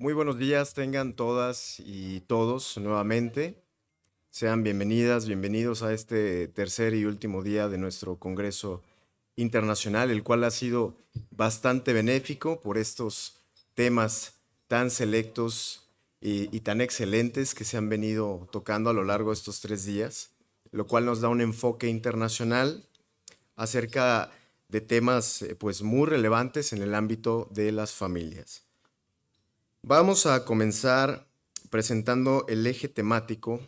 Muy buenos días, tengan todas y todos nuevamente. Sean bienvenidas, bienvenidos a este tercer y último día de nuestro Congreso Internacional, el cual ha sido bastante benéfico por estos temas tan selectos y tan excelentes que se han venido tocando a lo largo de estos 3 días, lo cual nos da un enfoque internacional acerca de temas pues muy relevantes en el ámbito de las familias. Vamos a comenzar presentando el eje temático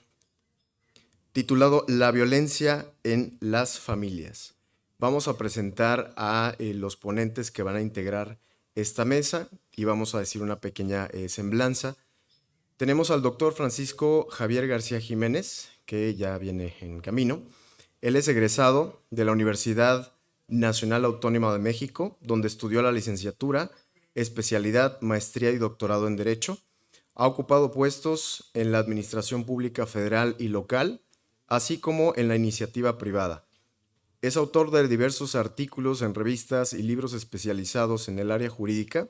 titulado La violencia en las familias. Vamos a presentar a los ponentes que van a integrar esta mesa y vamos a decir una pequeña semblanza. Tenemos al doctor Francisco Javier García Jiménez, que ya viene en camino. Él es egresado de la Universidad Nacional Autónoma de México, donde estudió la licenciatura, especialidad, maestría y doctorado en Derecho. Ha ocupado puestos en la Administración Pública Federal y local, así como en la iniciativa privada. Es autor de diversos artículos en revistas y libros especializados en el área jurídica.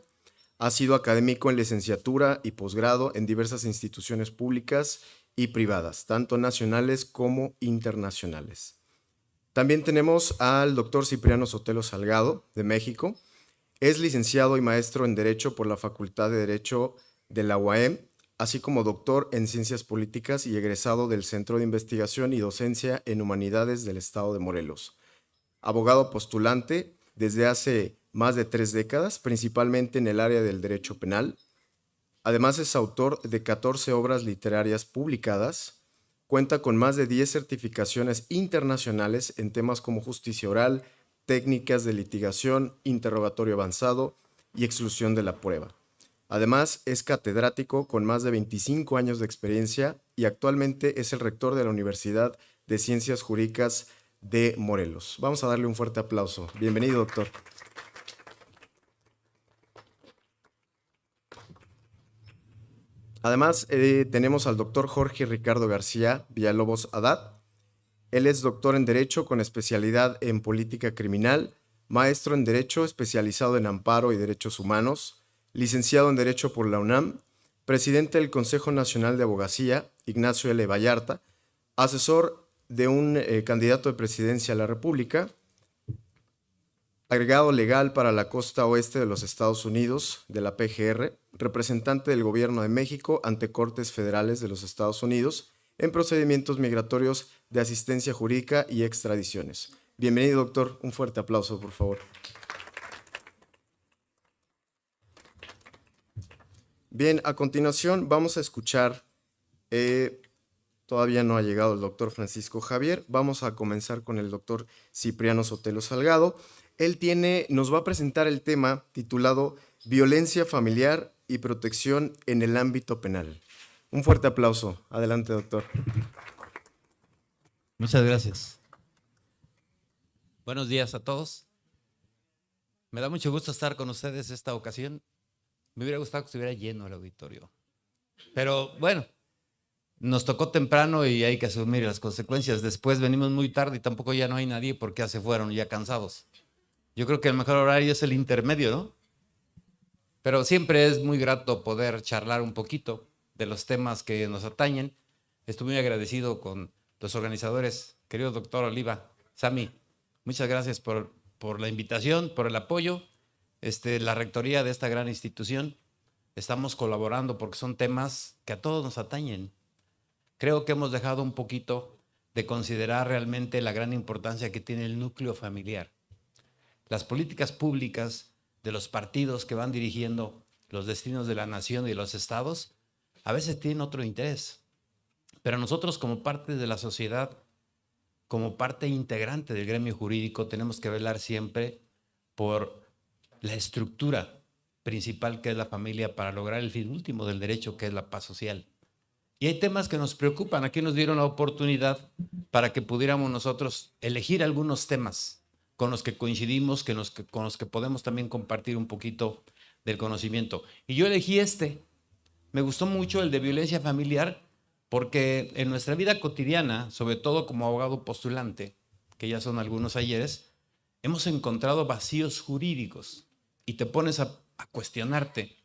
Ha sido académico en licenciatura y posgrado en diversas instituciones públicas y privadas, tanto nacionales como internacionales. También tenemos al doctor Cipriano Sotelo Salgado, de México. Es licenciado y maestro en Derecho por la Facultad de Derecho de la UAM, así como doctor en Ciencias Políticas y egresado del Centro de Investigación y Docencia en Humanidades del Estado de Morelos. Abogado postulante desde hace más de 3 décadas, principalmente en el área del derecho penal. Además es autor de 14 obras literarias publicadas. Cuenta con más de 10 certificaciones internacionales en temas como justicia oral, técnicas de litigación, interrogatorio avanzado y exclusión de la prueba. Además, es catedrático con más de 25 años de experiencia y actualmente es el rector de la Universidad de Ciencias Jurídicas de Morelos. Vamos a darle un fuerte aplauso. Bienvenido, doctor. Además, tenemos al doctor Jorge Ricardo García Villalobos Haddad. Él es doctor en Derecho con especialidad en Política Criminal, maestro en Derecho especializado en Amparo y Derechos Humanos, licenciado en Derecho por la UNAM, presidente del Consejo Nacional de Abogacía, Ignacio L. Vallarta, asesor de un candidato de presidencia a la República, agregado legal para la costa oeste de los Estados Unidos, de la PGR, representante del Gobierno de México ante Cortes Federales de los Estados Unidos en procedimientos migratorios de asistencia jurídica y extradiciones. Bienvenido, doctor. Un fuerte aplauso, por favor. Bien, a continuación vamos a escuchar, todavía no ha llegado el doctor Francisco Javier, vamos a comenzar con el doctor Cipriano Sotelo Salgado. Él nos va a presentar el tema titulado Violencia familiar y protección en el ámbito penal. Un fuerte aplauso. Adelante, doctor. Muchas gracias. Buenos días a todos. Me da mucho gusto estar con ustedes esta ocasión. Me hubiera gustado que estuviera lleno el auditorio. Pero bueno, nos tocó temprano y hay que asumir las consecuencias. Después venimos muy tarde y tampoco ya no hay nadie porque ya se fueron, ya cansados. Yo creo que el mejor horario es el intermedio, ¿no? Pero siempre es muy grato poder charlar un poquito de los temas que nos atañen. Estoy muy agradecido con los organizadores, querido doctor Oliva, Sami. Muchas gracias por la invitación, por el apoyo. La rectoría de esta gran institución, estamos colaborando porque son temas que a todos nos atañen. Creo que hemos dejado un poquito de considerar realmente la gran importancia que tiene el núcleo familiar. Las políticas públicas de los partidos que van dirigiendo los destinos de la nación y de los estados a veces tienen otro interés. Pero nosotros como parte de la sociedad, como parte integrante del gremio jurídico, tenemos que velar siempre por la estructura principal que es la familia para lograr el fin último del derecho, que es la paz social. Y hay temas que nos preocupan. Aquí nos dieron la oportunidad para que pudiéramos nosotros elegir algunos temas con los que coincidimos, con los que podemos también compartir un poquito del conocimiento. Y yo elegí Me gustó mucho el de violencia familiar porque en nuestra vida cotidiana, sobre todo como abogado postulante, que ya son algunos ayeres, hemos encontrado vacíos jurídicos y te pones a cuestionarte.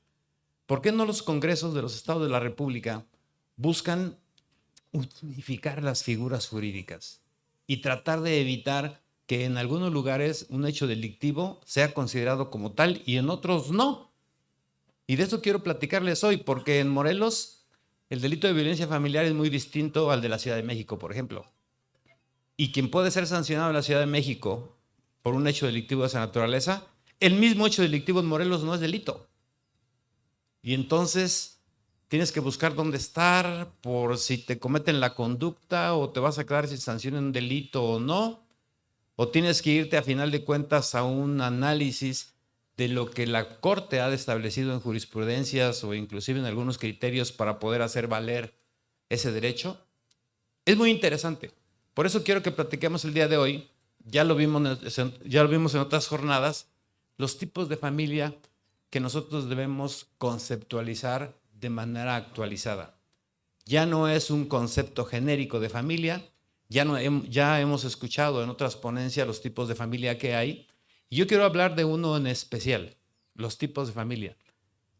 ¿Por qué no los congresos de los estados de la República buscan unificar las figuras jurídicas y tratar de evitar que en algunos lugares un hecho delictivo sea considerado como tal y en otros no? Y de eso quiero platicarles hoy, porque en Morelos el delito de violencia familiar es muy distinto al de la Ciudad de México, por ejemplo. Y quien puede ser sancionado en la Ciudad de México por un hecho delictivo de esa naturaleza, el mismo hecho delictivo en Morelos no es delito. Y entonces tienes que buscar dónde estar por si te cometen la conducta o te vas a quedar si sancionan un delito o no. O tienes que irte a final de cuentas a un análisis de lo que la Corte ha establecido en jurisprudencias o inclusive en algunos criterios para poder hacer valer ese derecho. Es muy interesante. Por eso quiero que platiquemos el día de hoy. Ya lo vimos en otras jornadas, los tipos de familia que nosotros debemos conceptualizar de manera actualizada. Ya no es un concepto genérico de familia, ya hemos escuchado en otras ponencias los tipos de familia que hay, y yo quiero hablar de uno en especial, los tipos de familia,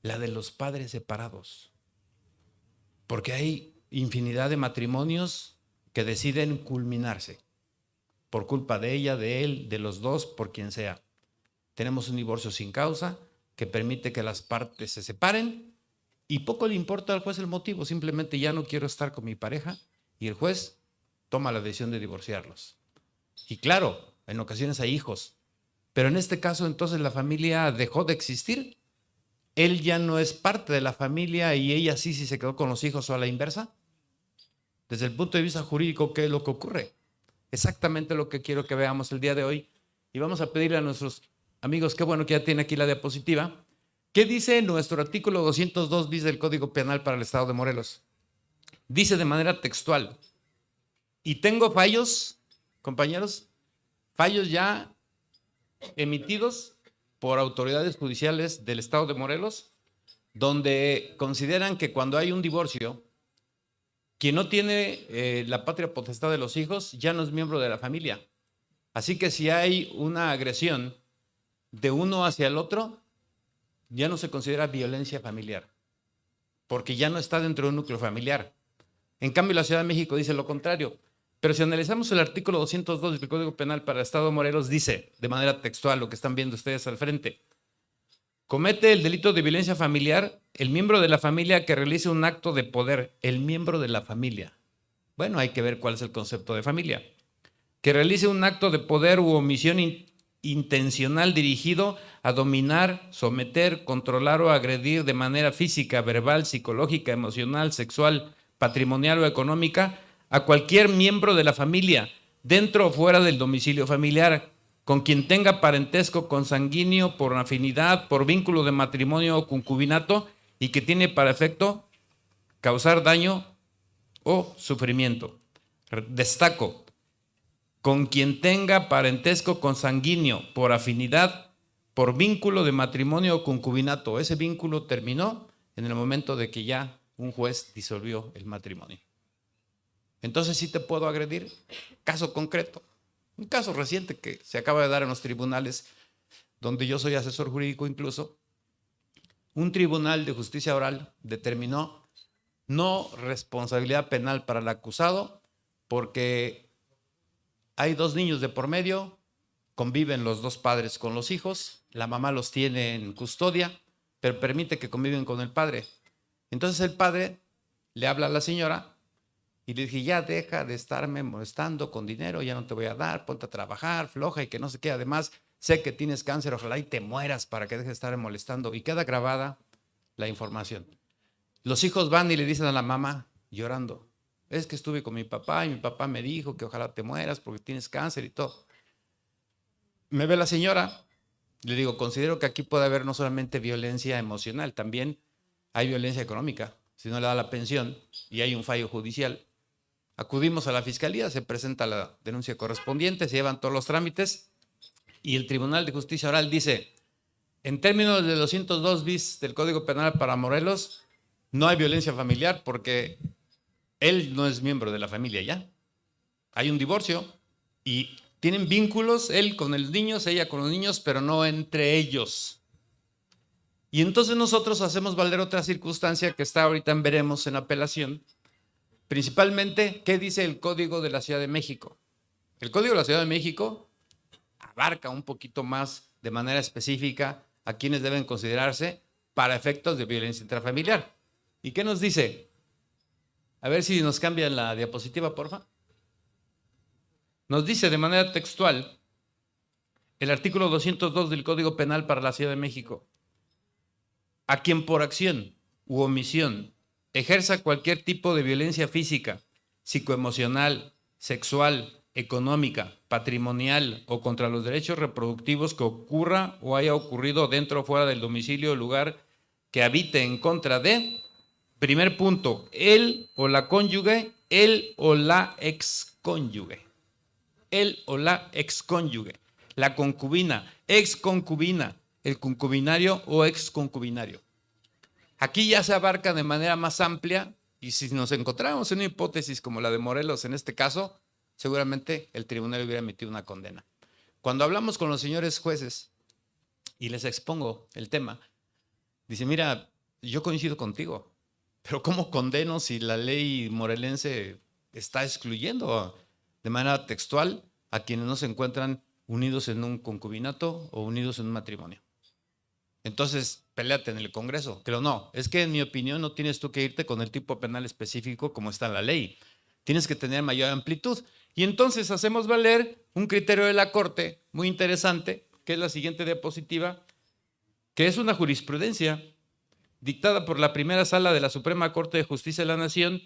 la de los padres separados, porque hay infinidad de matrimonios que deciden culminarse por culpa de ella, de él, de los dos, por quien sea. Tenemos un divorcio sin causa que permite que las partes se separen y poco le importa al juez el motivo, simplemente ya no quiero estar con mi pareja y el juez toma la decisión de divorciarlos. Y claro, en ocasiones hay hijos, pero en este caso entonces la familia dejó de existir. Él ya no es parte de la familia y ella sí se quedó con los hijos o a la inversa. Desde el punto de vista jurídico, ¿qué es lo que ocurre? Exactamente lo que quiero que veamos el día de hoy. Y vamos a pedirle a nuestros amigos, qué bueno que ya tiene aquí la diapositiva. ¿Qué dice nuestro artículo 202 bis del Código Penal para el Estado de Morelos? Dice de manera textual, y tengo fallos, compañeros, fallos ya emitidos por autoridades judiciales del Estado de Morelos, donde consideran que cuando hay un divorcio, quien no tiene la patria potestad de los hijos ya no es miembro de la familia. Así que si hay una agresión de uno hacia el otro, ya no se considera violencia familiar, porque ya no está dentro de un núcleo familiar. En cambio, la Ciudad de México dice lo contrario. Pero si analizamos el artículo 202 del Código Penal para el Estado de Morelos, dice de manera textual lo que están viendo ustedes al frente. Comete el delito de violencia familiar el miembro de la familia que realice un acto de poder, el miembro de la familia. Bueno, hay que ver cuál es el concepto de familia. Que realice un acto de poder u omisión intencional dirigido a dominar, someter, controlar o agredir de manera física, verbal, psicológica, emocional, sexual, patrimonial o económica a cualquier miembro de la familia, dentro o fuera del domicilio familiar, con quien tenga parentesco consanguíneo por afinidad, por vínculo de matrimonio o concubinato y que tiene para efecto causar daño o sufrimiento. Destaco, con quien tenga parentesco consanguíneo por afinidad, por vínculo de matrimonio o concubinato. Ese vínculo terminó en el momento de que ya un juez disolvió el matrimonio. Entonces sí te puedo agredir. Caso concreto, un caso reciente que se acaba de dar en los tribunales, donde yo soy asesor jurídico incluso. Un tribunal de justicia oral determinó no responsabilidad penal para el acusado porque hay dos niños de por medio, conviven los dos padres con los hijos, la mamá los tiene en custodia, pero permite que conviven con el padre. Entonces el padre le habla a la señora y le dije, ya deja de estarme molestando con dinero, ya no te voy a dar, ponte a trabajar, floja y que no sé qué. Además, sé que tienes cáncer, ojalá y te mueras para que dejes de estar molestando. Y queda grabada la información. Los hijos van y le dicen a la mamá, llorando, es que estuve con mi papá y mi papá me dijo que ojalá te mueras porque tienes cáncer y todo. Me ve la señora, le digo, considero que aquí puede haber no solamente violencia emocional, también hay violencia económica. Si no le da la pensión y hay un fallo judicial, acudimos a la fiscalía, se presenta la denuncia correspondiente, se llevan todos los trámites y el Tribunal de Justicia Oral dice, en términos de 202 bis del Código Penal para Morelos, no hay violencia familiar porque él no es miembro de la familia ya. Hay un divorcio y tienen vínculos, él con los niños, ella con los niños, pero no entre ellos. Y entonces nosotros hacemos valer otra circunstancia que está ahorita en veremos en apelación. Principalmente, ¿qué dice el Código de la Ciudad de México? El Código de la Ciudad de México abarca un poquito más de manera específica a quienes deben considerarse para efectos de violencia intrafamiliar. ¿Y qué nos dice? A ver si nos cambian la diapositiva, porfa. Nos dice de manera textual el artículo 202 del Código Penal para la Ciudad de México. A quien por acción u omisión ejerza cualquier tipo de violencia física, psicoemocional, sexual, económica, patrimonial o contra los derechos reproductivos que ocurra o haya ocurrido dentro o fuera del domicilio o lugar que habite en contra de, primer punto, él o la cónyuge, él o la excónyuge. Él o la excónyuge, la concubina, exconcubina, el concubinario o exconcubinario. Aquí ya se abarca de manera más amplia y si nos encontráramos en una hipótesis como la de Morelos en este caso, seguramente el tribunal hubiera emitido una condena. Cuando hablamos con los señores jueces y les expongo el tema, dice, mira, yo coincido contigo, pero ¿cómo condeno si la ley morelense está excluyendo de manera textual a quienes no se encuentran unidos en un concubinato o unidos en un matrimonio? Entonces, péleate en el Congreso. Pero no, es que en mi opinión no tienes tú que irte con el tipo penal específico como está en la ley. Tienes que tener mayor amplitud. Y entonces hacemos valer un criterio de la Corte muy interesante, que es la siguiente diapositiva, que es una jurisprudencia dictada por la primera sala de la Suprema Corte de Justicia de la Nación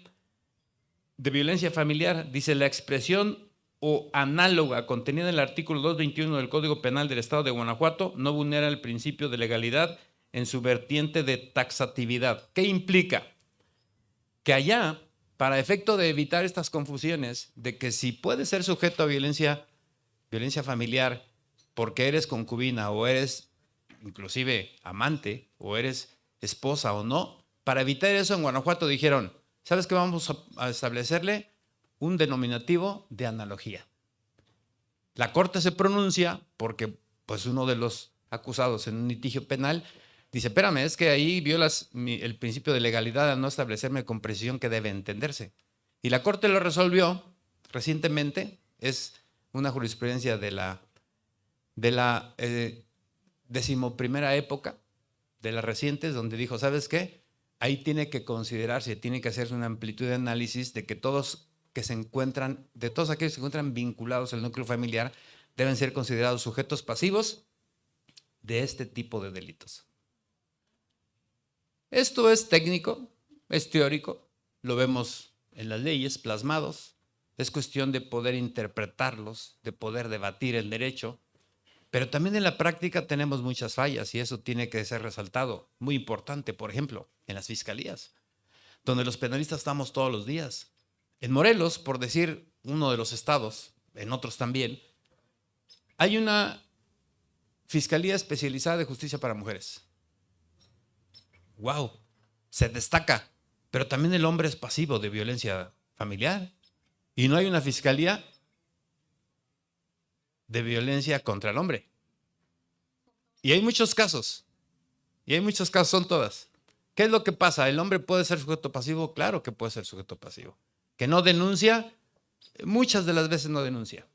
de violencia familiar. Dice, la expresión o análoga contenida en el artículo 221 del Código Penal del Estado de Guanajuato no vulnera el principio de legalidad en su vertiente de taxatividad. ¿Qué implica? Que allá, para efecto de evitar estas confusiones de que si puedes ser sujeto a violencia familiar porque eres concubina o eres inclusive amante o eres esposa o no, para evitar eso en Guanajuato dijeron, ¿sabes qué? Vamos a establecerle un denominativo de analogía. La Corte se pronuncia porque pues uno de los acusados en un litigio penal dice, espérame, es que ahí violas el principio de legalidad al no establecerme con precisión que debe entenderse. Y la Corte lo resolvió recientemente, es una jurisprudencia de la 11ª época, de las recientes, donde dijo, ¿sabes qué? Ahí tiene que considerarse, tiene que hacerse una amplitud de análisis de que todos aquellos que se encuentran vinculados al núcleo familiar, deben ser considerados sujetos pasivos de este tipo de delitos. Esto es técnico, es teórico, lo vemos en las leyes plasmados, es cuestión de poder interpretarlos, de poder debatir el derecho, pero también en la práctica tenemos muchas fallas y eso tiene que ser resaltado. Muy importante, por ejemplo, en las fiscalías, donde los penalistas estamos todos los días. En Morelos, por decir uno de los estados, en otros también, hay una Fiscalía Especializada de Justicia para Mujeres. ¡Wow! Se destaca, pero también el hombre es pasivo de violencia familiar. Y no hay una fiscalía de violencia contra el hombre. Y hay muchos casos. Son todas. ¿Qué es lo que pasa? ¿El hombre puede ser sujeto pasivo? Claro que puede ser sujeto pasivo. ¿Que no denuncia? Muchas de las veces no denuncia.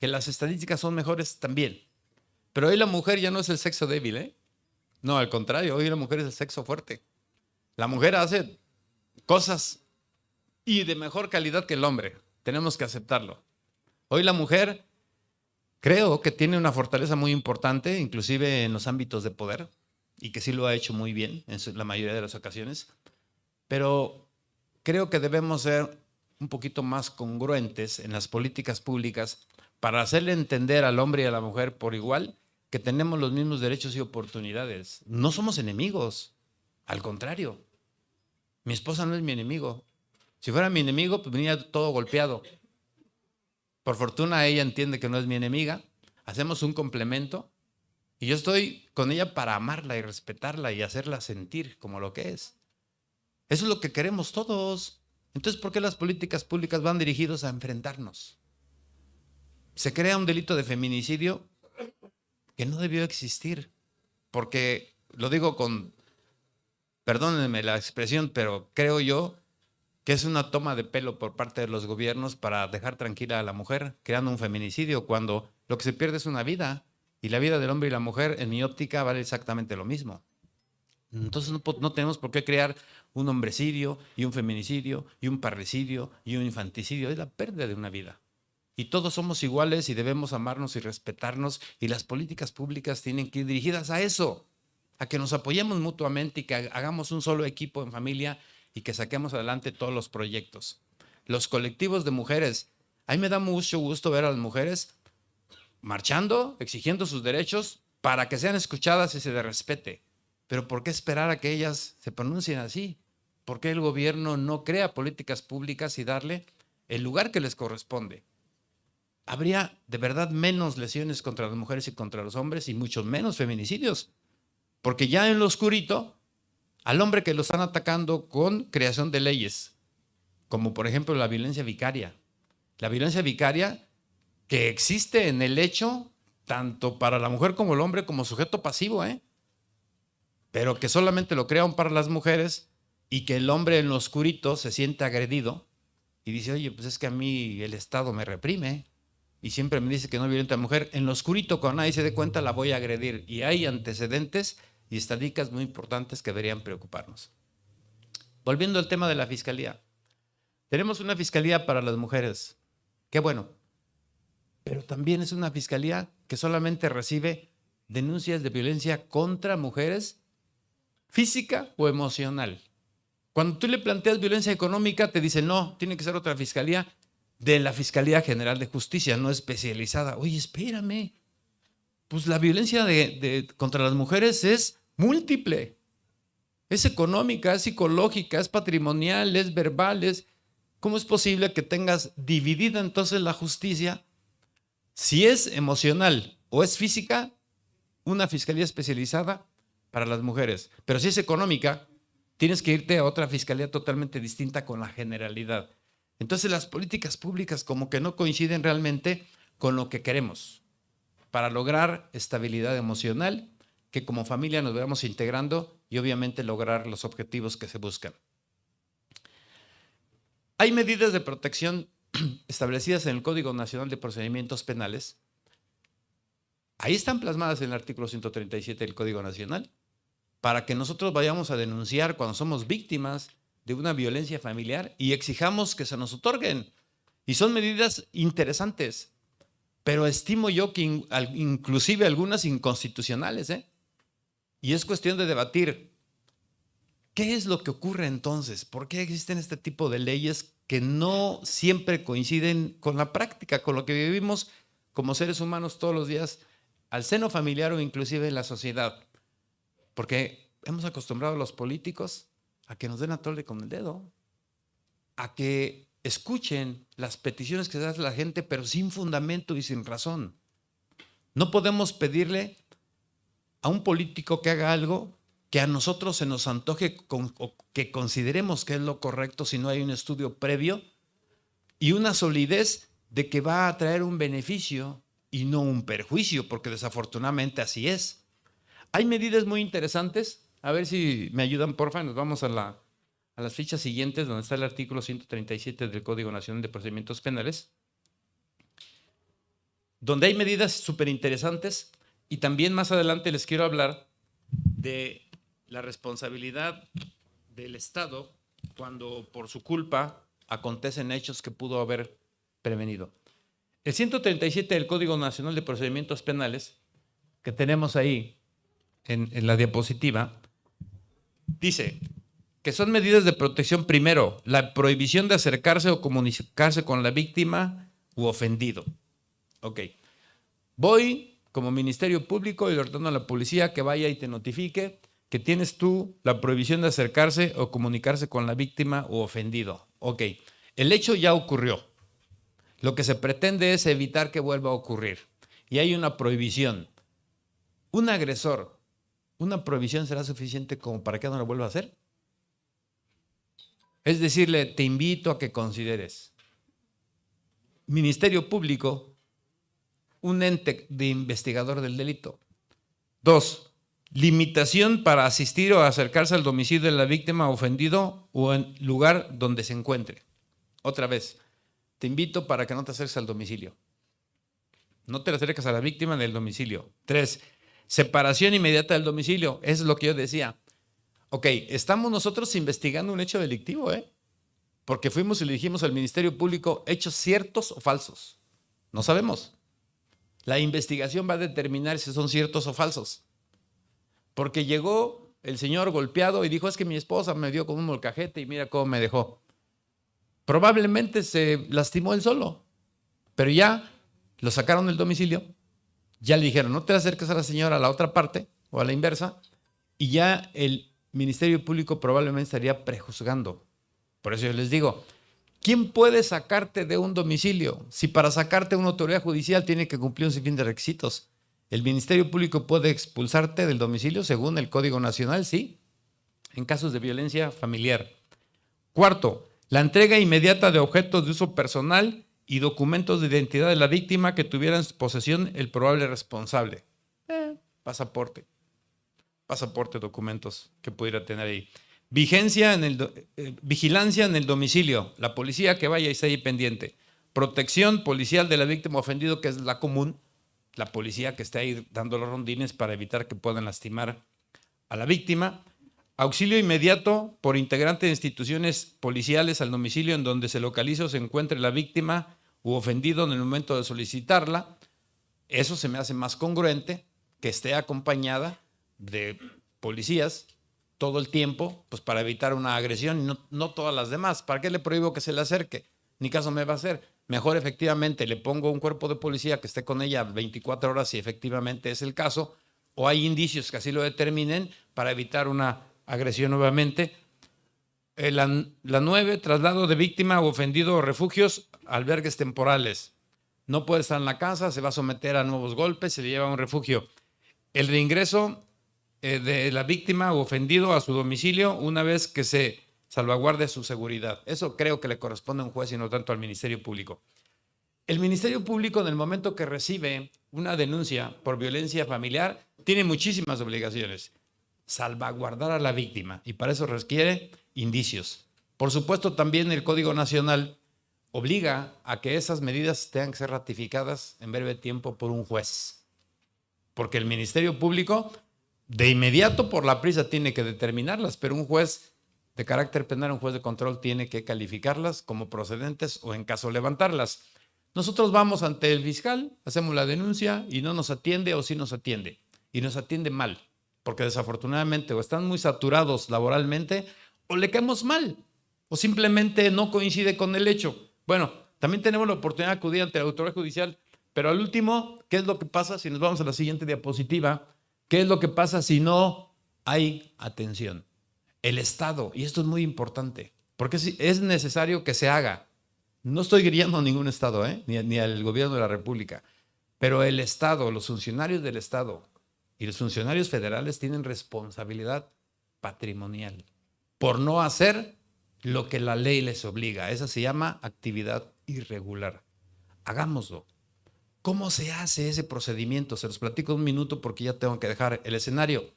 ¿Que las estadísticas son mejores? También. Pero hoy la mujer ya no es el sexo débil, ¿eh? No, al contrario, hoy la mujer es el sexo fuerte. La mujer hace cosas y de mejor calidad que el hombre. Tenemos que aceptarlo. Hoy la mujer creo que tiene una fortaleza muy importante, inclusive en los ámbitos de poder, y que sí lo ha hecho muy bien en la mayoría de las ocasiones, pero creo que debemos ser un poquito más congruentes en las políticas públicas para hacerle entender al hombre y a la mujer por igual que tenemos los mismos derechos y oportunidades. No somos enemigos, al contrario. Mi esposa no es mi enemigo. Si fuera mi enemigo, pues venía todo golpeado. Por fortuna ella entiende que no es mi enemiga, hacemos un complemento y yo estoy con ella para amarla y respetarla y hacerla sentir como lo que es. Eso es lo que queremos todos. Entonces, ¿por qué las políticas públicas van dirigidas a enfrentarnos? Se crea un delito de feminicidio que no debió existir, porque lo digo perdónenme la expresión, pero creo yo que es una toma de pelo por parte de los gobiernos para dejar tranquila a la mujer, creando un feminicidio, cuando lo que se pierde es una vida, y la vida del hombre y la mujer, en mi óptica, vale exactamente lo mismo. Entonces no tenemos por qué crear un homicidio y un feminicidio y un parricidio y un infanticidio. Es la pérdida de una vida. Y todos somos iguales y debemos amarnos y respetarnos, y las políticas públicas tienen que ir dirigidas a eso, a que nos apoyemos mutuamente y que hagamos un solo equipo en familia y que saquemos adelante todos los proyectos. Los colectivos de mujeres, a mí me da mucho gusto ver a las mujeres marchando, exigiendo sus derechos para que sean escuchadas y se les respete. Pero ¿por qué esperar a que ellas se pronuncien así? ¿Por qué el gobierno no crea políticas públicas y darle el lugar que les corresponde? Habría de verdad menos lesiones contra las mujeres y contra los hombres y muchos menos feminicidios. Porque ya en lo oscurito, al hombre que lo están atacando con creación de leyes, como por ejemplo la violencia vicaria. La violencia vicaria que existe en el hecho, tanto para la mujer como el hombre, como sujeto pasivo, pero que solamente lo crean para las mujeres y que el hombre en lo oscurito se siente agredido y dice, oye, pues es que a mí el Estado me reprime y siempre me dice que no violenta a la mujer. En lo oscurito, cuando nadie se dé cuenta, la voy a agredir. Y hay antecedentes y estadísticas muy importantes que deberían preocuparnos. Volviendo al tema de la fiscalía. Tenemos una fiscalía para las mujeres. Qué bueno. Pero también es una fiscalía que solamente recibe denuncias de violencia contra mujeres, física o emocional. Cuando tú le planteas violencia económica, te dicen, no, tiene que ser otra fiscalía de la Fiscalía General de Justicia, no especializada. Oye, espérame. Pues la violencia contra las mujeres es múltiple. Es económica, es psicológica, es patrimonial, es verbal. ¿Cómo es posible que tengas dividida entonces la justicia? Si es emocional o es física, una fiscalía especializada para las mujeres. Pero si es económica, tienes que irte a otra fiscalía totalmente distinta con la generalidad. Entonces las políticas públicas como que no coinciden realmente con lo que queremos para lograr estabilidad emocional, que como familia nos vayamos integrando y obviamente lograr los objetivos que se buscan. Hay medidas de protección establecidas en el Código Nacional de Procedimientos Penales. Ahí están plasmadas en el artículo 137 del Código Nacional, para que nosotros vayamos a denunciar cuando somos víctimas de una violencia familiar y exijamos que se nos otorguen. Y son medidas interesantes, pero estimo yo que inclusive algunas inconstitucionales. Y es cuestión de debatir. ¿Qué es lo que ocurre entonces? ¿Por qué existen este tipo de leyes que no siempre coinciden con la práctica, con lo que vivimos como seres humanos todos los días, al seno familiar o inclusive en la sociedad? Porque hemos acostumbrado a los políticos a que nos den a tole con el dedo, a que escuchen las peticiones que se hace la gente, pero sin fundamento y sin razón. No podemos pedirle a un político que haga algo que a nosotros se nos antoje o que consideremos que es lo correcto si no hay un estudio previo y una solidez de que va a traer un beneficio y no un perjuicio, porque desafortunadamente así es. Hay medidas muy interesantes. A ver si me ayudan, porfa. Nos vamos a las fichas siguientes, donde está el artículo 137 del Código Nacional de Procedimientos Penales, donde hay medidas súper interesantes. Y también más adelante les quiero hablar de la responsabilidad del Estado cuando por su culpa acontecen hechos que pudo haber prevenido. El 137 del Código Nacional de Procedimientos Penales, que tenemos ahí en la diapositiva, dice que son medidas de protección. Primero, la prohibición de acercarse o comunicarse con la víctima u ofendido. Ok. Voy como Ministerio Público y le ordeno a la policía que vaya y te notifique que tienes tú la prohibición de acercarse o comunicarse con la víctima u ofendido. Ok. El hecho ya ocurrió. Lo que se pretende es evitar que vuelva a ocurrir. Y hay una prohibición. Un agresor, ¿una prohibición será suficiente como para que no lo vuelva a hacer? Es decirle, te invito a que consideres. Ministerio Público, un ente de investigador del delito. 2, limitación para asistir o acercarse al domicilio de la víctima ofendido o en lugar donde se encuentre. Otra vez, te invito para que no te acerques al domicilio. No te acerques a la víctima en el domicilio. 3, separación inmediata del domicilio. Eso es lo que yo decía. Ok, estamos nosotros investigando un hecho delictivo, porque fuimos y le dijimos al Ministerio Público hechos ciertos o falsos. No sabemos. La investigación va a determinar si son ciertos o falsos. Porque llegó el señor golpeado y dijo, es que mi esposa me dio con un molcajete y mira cómo me dejó. Probablemente se lastimó él solo, pero ya lo sacaron del domicilio, ya le dijeron, no te acerques a la señora a la otra parte o a la inversa, y ya el Ministerio Público probablemente estaría prejuzgando. Por eso yo les digo, ¿quién puede sacarte de un domicilio? Si para sacarte una autoridad judicial tiene que cumplir un sinfín de requisitos. ¿El Ministerio Público puede expulsarte del domicilio según el Código Nacional? Sí, en casos de violencia familiar. 4, la entrega inmediata de objetos de uso personal y documentos de identidad de la víctima que tuviera en su posesión el probable responsable. Pasaporte, documentos que pudiera tener ahí. Vigilancia en el domicilio, la policía que vaya y esté ahí pendiente. Protección policial de la víctima ofendido, que es la común, la policía que esté ahí dando los rondines para evitar que puedan lastimar a la víctima. Auxilio inmediato por integrante de instituciones policiales al domicilio en donde se localice o se encuentre la víctima u ofendido en el momento de solicitarla. Eso se me hace más congruente que esté acompañada de policías todo el tiempo, pues para evitar una agresión y no todas las demás. ¿Para qué le prohíbo que se le acerque? Ni caso me va a hacer. Mejor efectivamente le pongo un cuerpo de policía que esté con ella 24 horas si efectivamente es el caso, o hay indicios que así lo determinen para evitar una agresión nuevamente. La 9, traslado de víctima o ofendido o refugios, albergues temporales. No puede estar en la casa, se va a someter a nuevos golpes, se le lleva a un refugio. El reingreso de la víctima o ofendido a su domicilio una vez que se salvaguarde su seguridad. Eso creo que le corresponde a un juez y no tanto al Ministerio Público. El Ministerio Público, en el momento que recibe una denuncia por violencia familiar, tiene muchísimas obligaciones. Salvaguardar a la víctima, y para eso requiere indicios. Por supuesto, también el Código Nacional obliga a que esas medidas tengan que ser ratificadas en breve tiempo por un juez, porque el Ministerio Público de inmediato por la prisa tiene que determinarlas, pero un juez de carácter penal, un juez de control, tiene que calificarlas como procedentes o en caso levantarlas. Nosotros vamos ante el fiscal, hacemos la denuncia y no nos atiende, o sí nos atiende, y nos atiende mal, porque desafortunadamente o están muy saturados laboralmente o le caemos mal, o simplemente no coincide con el hecho. Bueno, también tenemos la oportunidad de acudir ante la autoridad judicial, pero al último, ¿qué es lo que pasa si nos vamos a la siguiente diapositiva? ¿Qué es lo que pasa si no hay atención? El Estado, y esto es muy importante, porque es necesario que se haga. No estoy guiando a ningún Estado, ni al gobierno de la República, pero el Estado, los funcionarios del Estado y los funcionarios federales tienen responsabilidad patrimonial por no hacer lo que la ley les obliga. Esa se llama actividad irregular. Hagámoslo. ¿Cómo se hace ese procedimiento? Se los platico un minuto porque ya tengo que dejar el escenario.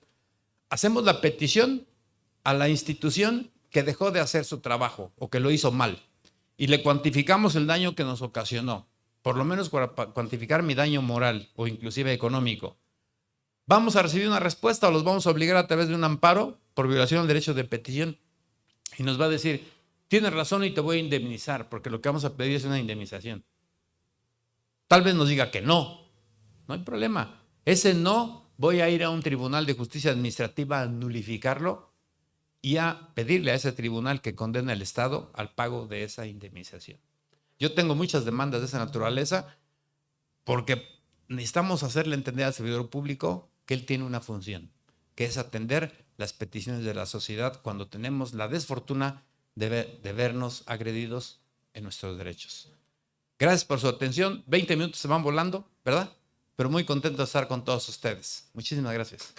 Hacemos la petición a la institución que dejó de hacer su trabajo o que lo hizo mal y le cuantificamos el daño que nos ocasionó, por lo menos para cuantificar mi daño moral o inclusive económico. ¿Vamos a recibir una respuesta o los vamos a obligar a través de un amparo por violación del derecho de petición? Y nos va a decir, tienes razón y te voy a indemnizar, porque lo que vamos a pedir es una indemnización. Tal vez nos diga que no hay problema. Ese no, voy a ir a un tribunal de justicia administrativa a nulificarlo y a pedirle a ese tribunal que condene al Estado al pago de esa indemnización. Yo tengo muchas demandas de esa naturaleza porque necesitamos hacerle entender al servidor público que él tiene una función, que es atender las peticiones de la sociedad cuando tenemos la desfortuna de vernos agredidos en nuestros derechos. Gracias por su atención. 20 minutos se van volando, ¿verdad? Pero muy contento de estar con todos ustedes. Muchísimas gracias.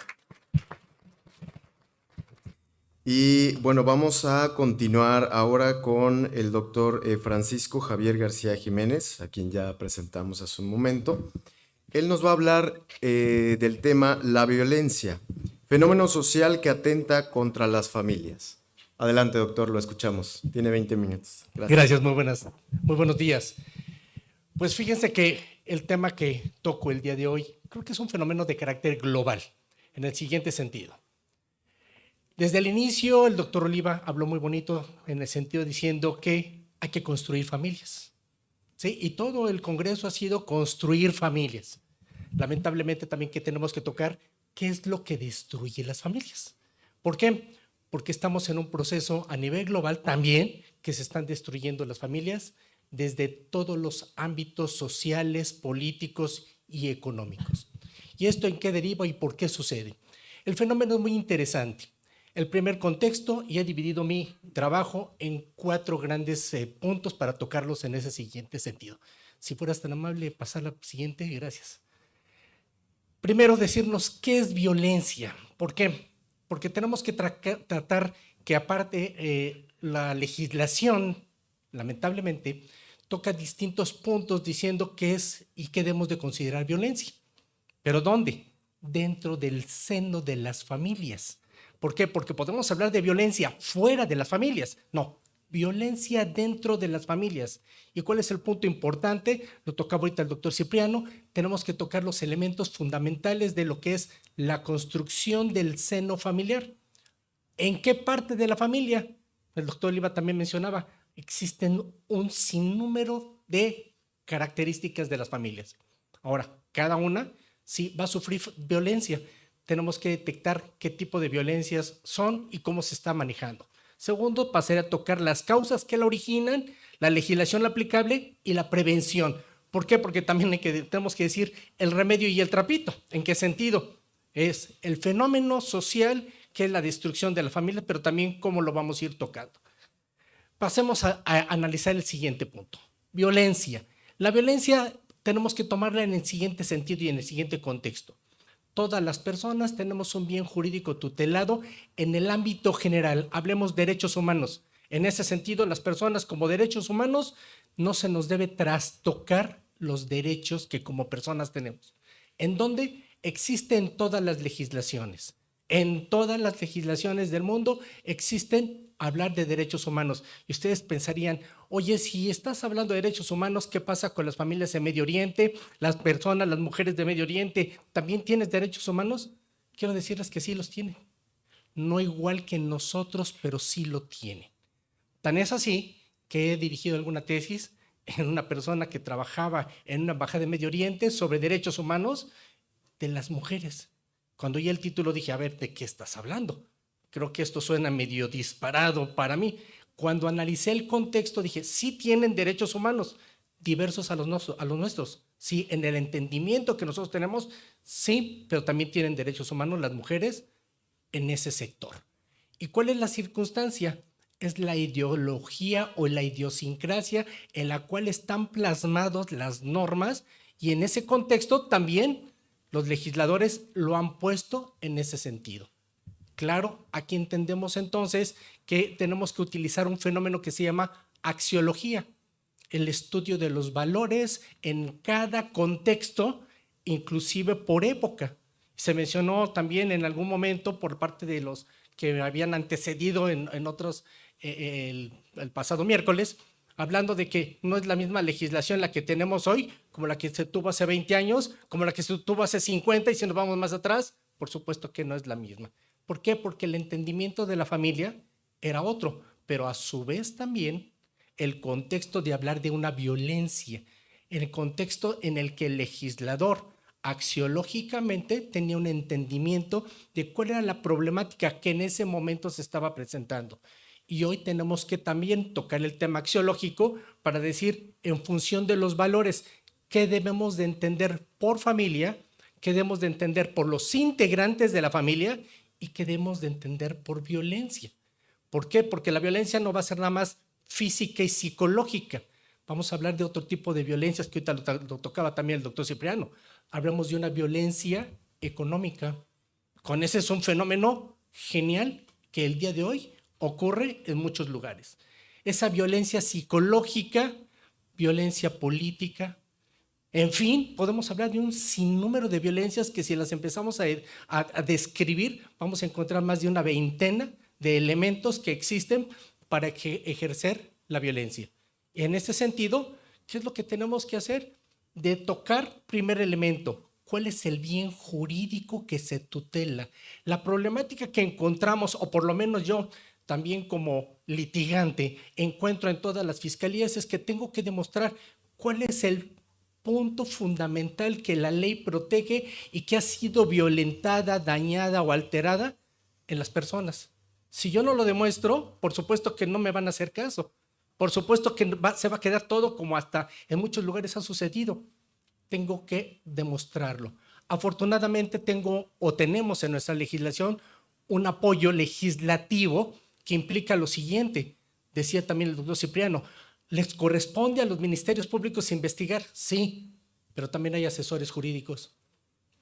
Y bueno, vamos a continuar ahora con el doctor Francisco Javier García Jiménez, a quien ya presentamos hace un momento. Él nos va a hablar del tema la violencia Fenómeno social que atenta contra las familias. Adelante, doctor, lo escuchamos. Tiene 20 minutos. Gracias, muy buenos días. Pues fíjense que el tema que toco el día de hoy creo que es un fenómeno de carácter global, en el siguiente sentido. Desde el inicio, el doctor Oliva habló muy bonito en el sentido diciendo que hay que construir familias, ¿sí? Y todo el Congreso ha sido construir familias. Lamentablemente también que tenemos que tocar qué es lo que destruye las familias. ¿Por qué? Porque estamos en un proceso a nivel global también que se están destruyendo las familias desde todos los ámbitos sociales, políticos y económicos. ¿Y esto en qué deriva y por qué sucede? El fenómeno es muy interesante. El primer contexto, y he dividido mi trabajo en 4 grandes puntos para tocarlos en ese siguiente sentido. Si fueras tan amable, pasar la siguiente, gracias. Primero, decirnos qué es violencia. ¿Por qué? Porque tenemos que tratar que aparte la legislación, lamentablemente, toca distintos puntos diciendo qué es y qué debemos de considerar violencia. ¿Pero dónde? Dentro del seno de las familias. ¿Por qué? Porque podemos hablar de violencia fuera de las familias. No, violencia dentro de las familias. ¿Y cuál es el punto importante? Lo tocaba ahorita el doctor Cipriano. Tenemos que tocar los elementos fundamentales de lo que es la construcción del seno familiar. ¿En qué parte de la familia? El doctor Oliva también mencionaba, existen un sinnúmero de características de las familias. Ahora, cada una sí va a sufrir violencia. Tenemos que detectar qué tipo de violencias son y cómo se está manejando. Segundo, pasaré a tocar las causas que la originan, la legislación aplicable y la prevención. ¿Por qué? Porque también tenemos que decir el remedio y el trapito. ¿En qué sentido? Es el fenómeno social que es la destrucción de la familia, pero también cómo lo vamos a ir tocando. Pasemos a analizar el siguiente punto. Violencia. La violencia tenemos que tomarla en el siguiente sentido y en el siguiente contexto. Todas las personas tenemos un bien jurídico tutelado en el ámbito general. Hablemos derechos humanos. En ese sentido, las personas como derechos humanos no se nos debe trastocar los derechos que como personas tenemos. ¿En dónde? Existen todas las legislaciones. En todas las legislaciones del mundo existen hablar de derechos humanos. Y ustedes pensarían, oye, si estás hablando de derechos humanos, ¿qué pasa con las familias en Medio Oriente? Las personas, las mujeres de Medio Oriente, ¿también tienes derechos humanos? Quiero decirles que sí los tienen. No igual que nosotros, pero sí lo tienen. Tan es así que he dirigido alguna tesis en una persona que trabajaba en una embajada de Medio Oriente sobre derechos humanos de las mujeres. Cuando oí el título dije, a ver, ¿de qué estás hablando? Creo que esto suena medio disparado para mí. Cuando analicé el contexto dije, sí tienen derechos humanos diversos a los nuestros. Sí, en el entendimiento que nosotros tenemos, sí, pero también tienen derechos humanos las mujeres en ese sector. ¿Y cuál es la circunstancia? Es la ideología o la idiosincrasia en la cual están plasmadas las normas y en ese contexto también los legisladores lo han puesto en ese sentido. Claro, aquí entendemos entonces que tenemos que utilizar un fenómeno que se llama axiología, el estudio de los valores en cada contexto, inclusive por época. Se mencionó también en algún momento por parte de los que me habían antecedido en otros, el pasado miércoles, hablando de que no es la misma legislación la que tenemos hoy, como la que se tuvo hace 20 años, como la que se tuvo hace 50, y si nos vamos más atrás, por supuesto que no es la misma. ¿Por qué? Porque el entendimiento de la familia era otro, pero a su vez también el contexto de hablar de una violencia, el contexto en el que el legislador axiológicamente tenía un entendimiento de cuál era la problemática que en ese momento se estaba presentando. Y hoy tenemos que también tocar el tema axiológico para decir, en función de los valores, qué debemos de entender por familia, qué debemos de entender por los integrantes de la familia y qué debemos de entender por violencia. ¿Por qué? Porque la violencia no va a ser nada más física y psicológica. Vamos a hablar de otro tipo de violencias que ahorita lo tocaba también el doctor Cipriano. Hablamos de una violencia económica. Con ese es un fenómeno genial que el día de hoy ocurre en muchos lugares. Esa violencia psicológica, violencia política, En fin, podemos hablar de un sinnúmero de violencias que si las empezamos a describir, vamos a encontrar más de una veintena de elementos que existen para ejercer la violencia. Y en este sentido, ¿qué es lo que tenemos que hacer? De tocar primer elemento. ¿Cuál es el bien jurídico que se tutela? La problemática que encontramos, o por lo menos yo también como litigante encuentro en todas las fiscalías, es que tengo que demostrar cuál es el punto fundamental que la ley protege y que ha sido violentada, dañada o alterada en las personas. Si yo no lo demuestro, por supuesto que no me van a hacer caso. Por supuesto que se va a quedar todo como hasta en muchos lugares ha sucedido. Tengo que demostrarlo. Afortunadamente tenemos en nuestra legislación un apoyo legislativo que implica lo siguiente. Decía también el doctor Cipriano, ¿les corresponde a los ministerios públicos investigar? Sí, pero también hay asesores jurídicos.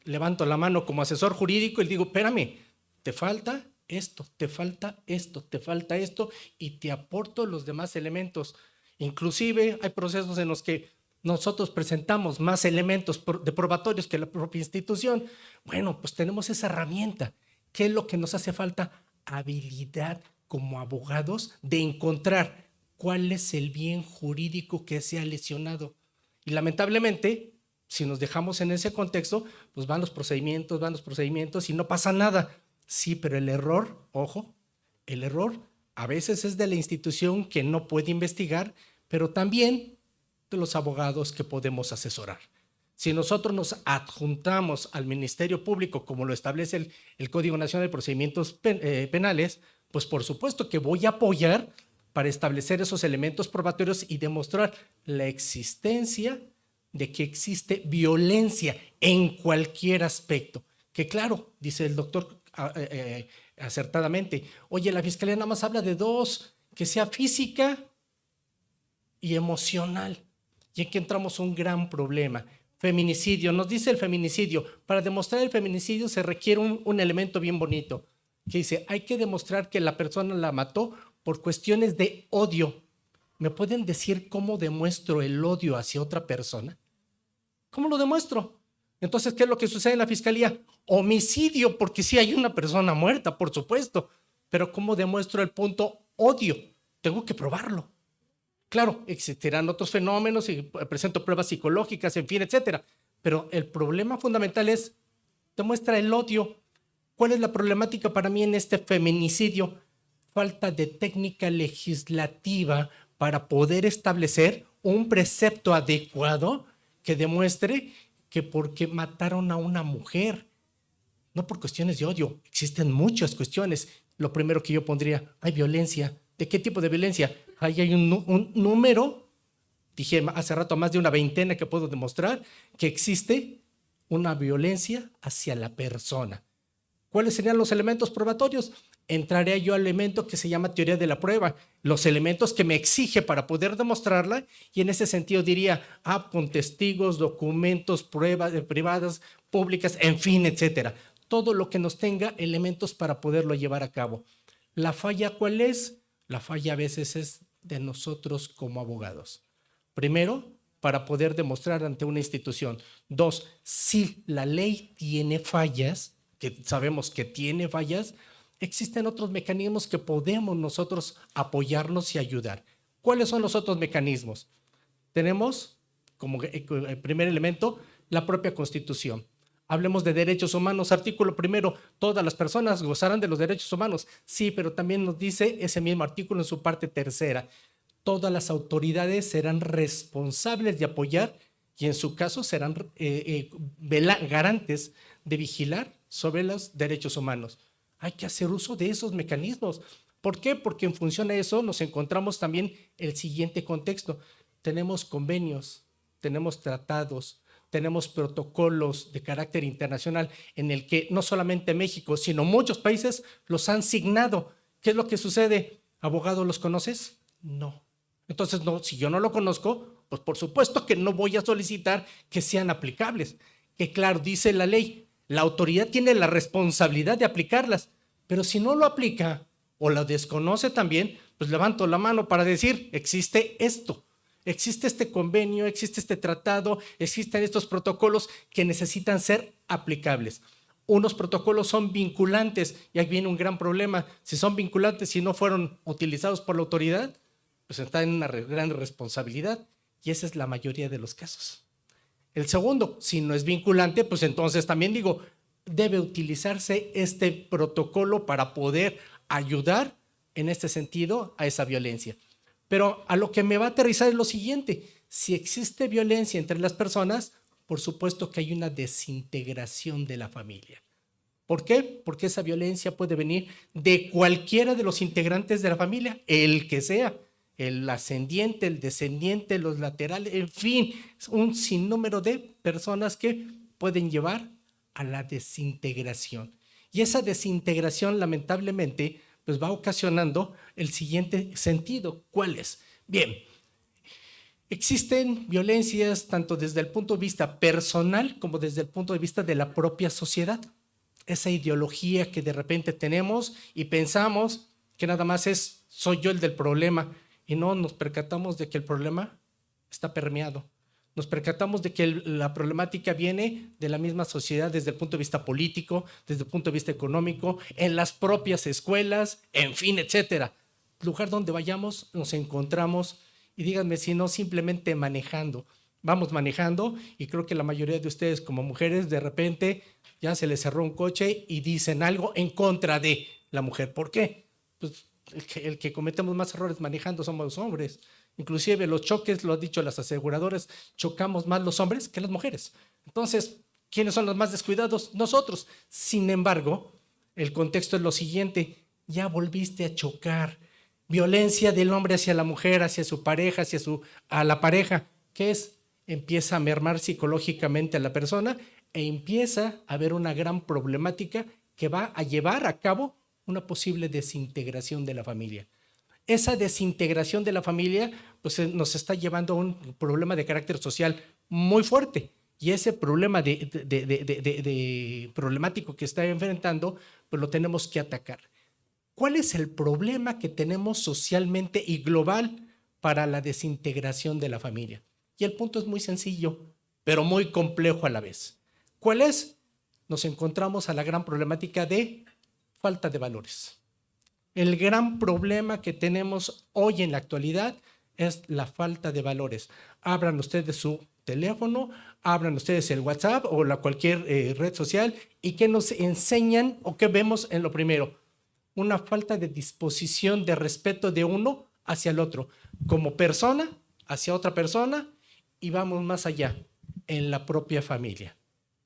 Levanto la mano como asesor jurídico y digo, espérame, te falta esto, te falta esto, te falta esto y te aporto los demás elementos. Inclusive hay procesos en los que nosotros presentamos más elementos de probatorios que la propia institución. Bueno, pues tenemos esa herramienta. ¿Qué es lo que nos hace falta? Habilidad como abogados de encontrar cuál es el bien jurídico que se ha lesionado. Y lamentablemente, si nos dejamos en ese contexto, pues van los procedimientos y no pasa nada. Sí, pero el error, ojo, el error a veces es de la institución que no puede investigar, pero también de los abogados que podemos asesorar. Si nosotros nos adjuntamos al Ministerio Público, como lo establece el Código Nacional de Procedimientos Penales, pues por supuesto que voy a apoyar para establecer esos elementos probatorios y demostrar la existencia de que existe violencia en cualquier aspecto. Que claro, dice el doctor acertadamente, oye, la Fiscalía nada más habla de dos, que sea física y emocional. Y aquí entramos a un gran problema. Feminicidio, nos dice el feminicidio. Para demostrar el feminicidio se requiere un elemento bien bonito, que dice, hay que demostrar que la persona la mató por cuestiones de odio. ¿Me pueden decir cómo demuestro el odio hacia otra persona? ¿Cómo lo demuestro? Entonces, ¿qué es lo que sucede en la fiscalía? Homicidio, porque sí hay una persona muerta, por supuesto. Pero ¿cómo demuestro el punto odio? Tengo que probarlo. Claro, existirán otros fenómenos y presento pruebas psicológicas, en fin, etcétera. Pero el problema fundamental es, demuestra el odio. ¿Cuál es la problemática para mí en este feminicidio? Falta de técnica legislativa para poder establecer un precepto adecuado que demuestre que porque mataron a una mujer, no por cuestiones de odio, existen muchas cuestiones. Lo primero que yo pondría, hay violencia. ¿De qué tipo de violencia? Ahí hay un número, dije hace rato, más de una veintena que puedo demostrar que existe una violencia hacia la persona. ¿Cuáles serían los elementos probatorios? Entraré yo al elemento que se llama teoría de la prueba, los elementos que me exige para poder demostrarla, y en ese sentido diría, con testigos, documentos, pruebas privadas, públicas, en fin, etcétera. Todo lo que nos tenga elementos para poderlo llevar a cabo. ¿La falla cuál es? La falla a veces es de nosotros como abogados. Primero, para poder demostrar ante una institución. Dos, si la ley tiene fallas, que sabemos que tiene fallas, existen otros mecanismos que podemos nosotros apoyarnos y ayudar. ¿Cuáles son los otros mecanismos? Tenemos como primer elemento la propia Constitución. Hablemos de derechos humanos, artículo primero, todas las personas gozarán de los derechos humanos. Sí, pero también nos dice ese mismo artículo en su parte tercera, todas las autoridades serán responsables de apoyar y en su caso serán garantes de vigilar sobre los derechos humanos. Hay que hacer uso de esos mecanismos. ¿Por qué? Porque en función de eso nos encontramos también el siguiente contexto. Tenemos convenios, tenemos tratados, tenemos protocolos de carácter internacional en el que no solamente México, sino muchos países los han signado. ¿Qué es lo que sucede? ¿Abogado, los conoces? No. Entonces, no, si yo no lo conozco, pues por supuesto que no voy a solicitar que sean aplicables. Que claro, dice la ley, la autoridad tiene la responsabilidad de aplicarlas, pero si no lo aplica o la desconoce también, pues levanto la mano para decir, existe esto. Existe este convenio, existe este tratado, existen estos protocolos que necesitan ser aplicables. Unos protocolos son vinculantes y aquí viene un gran problema. Si son vinculantes y no fueron utilizados por la autoridad, pues está en una gran responsabilidad y esa es la mayoría de los casos. El segundo, si no es vinculante, pues entonces también digo, debe utilizarse este protocolo para poder ayudar en este sentido a esa violencia. Pero a lo que me va a aterrizar es lo siguiente: si existe violencia entre las personas, por supuesto que hay una desintegración de la familia. ¿Por qué? Porque esa violencia puede venir de cualquiera de los integrantes de la familia, el que sea, el ascendiente, el descendiente, los laterales, en fin, un sinnúmero de personas que pueden llevar a la desintegración. Y esa desintegración, lamentablemente, pues va ocasionando el siguiente sentido. ¿Cuál es? Bien, existen violencias tanto desde el punto de vista personal como desde el punto de vista de la propia sociedad. Esa ideología que de repente tenemos y pensamos que nada más soy yo el del problema, y no nos percatamos de que el problema está permeado. Nos percatamos de que la problemática viene de la misma sociedad desde el punto de vista político, desde el punto de vista económico, en las propias escuelas, en fin, etcétera. Lugar donde vayamos nos encontramos, y díganme si no simplemente manejando. Vamos manejando y creo que la mayoría de ustedes como mujeres de repente ya se les cerró un coche y dicen algo en contra de la mujer. ¿Por qué? Pues el que cometemos más errores manejando somos los hombres. Inclusive los choques, lo han dicho las aseguradoras, chocamos más los hombres que las mujeres. Entonces, ¿quiénes son los más descuidados? Nosotros. Sin embargo, el contexto es lo siguiente: ya volviste a chocar. Violencia del hombre hacia la mujer, hacia su pareja, a la pareja. ¿Qué es? Empieza a mermar psicológicamente a la persona e empieza a haber una gran problemática que va a llevar a cabo una posible desintegración de la familia. Esa desintegración de la familia pues, nos está llevando a un problema de carácter social muy fuerte, y ese problema problemático que está enfrentando pues lo tenemos que atacar. ¿Cuál es el problema que tenemos socialmente y global para la desintegración de la familia? Y el punto es muy sencillo, pero muy complejo a la vez. ¿Cuál es? Nos encontramos a la gran problemática de falta de valores. El gran problema que tenemos hoy en la actualidad es la falta de valores. Abran ustedes su teléfono, abran ustedes el WhatsApp o cualquier red social, y ¿qué nos enseñan o qué vemos en lo primero? Una falta de disposición, de respeto de uno hacia el otro, como persona hacia otra persona, y vamos más allá, en la propia familia.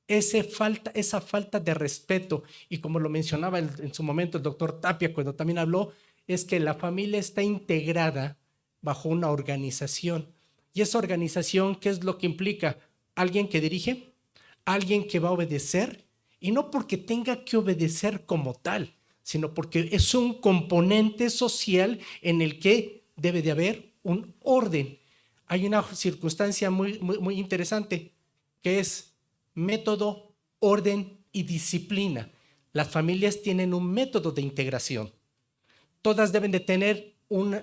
Esa falta de respeto, y como lo mencionaba en su momento el doctor Tapia cuando también habló, es que la familia está integrada bajo una organización. Y esa organización, ¿qué es lo que implica? Alguien que dirige, alguien que va a obedecer, y no porque tenga que obedecer como tal, sino porque es un componente social en el que debe de haber un orden. Hay una circunstancia muy interesante, que es método, orden y disciplina. Las familias tienen un método de integración. Todas deben de tener un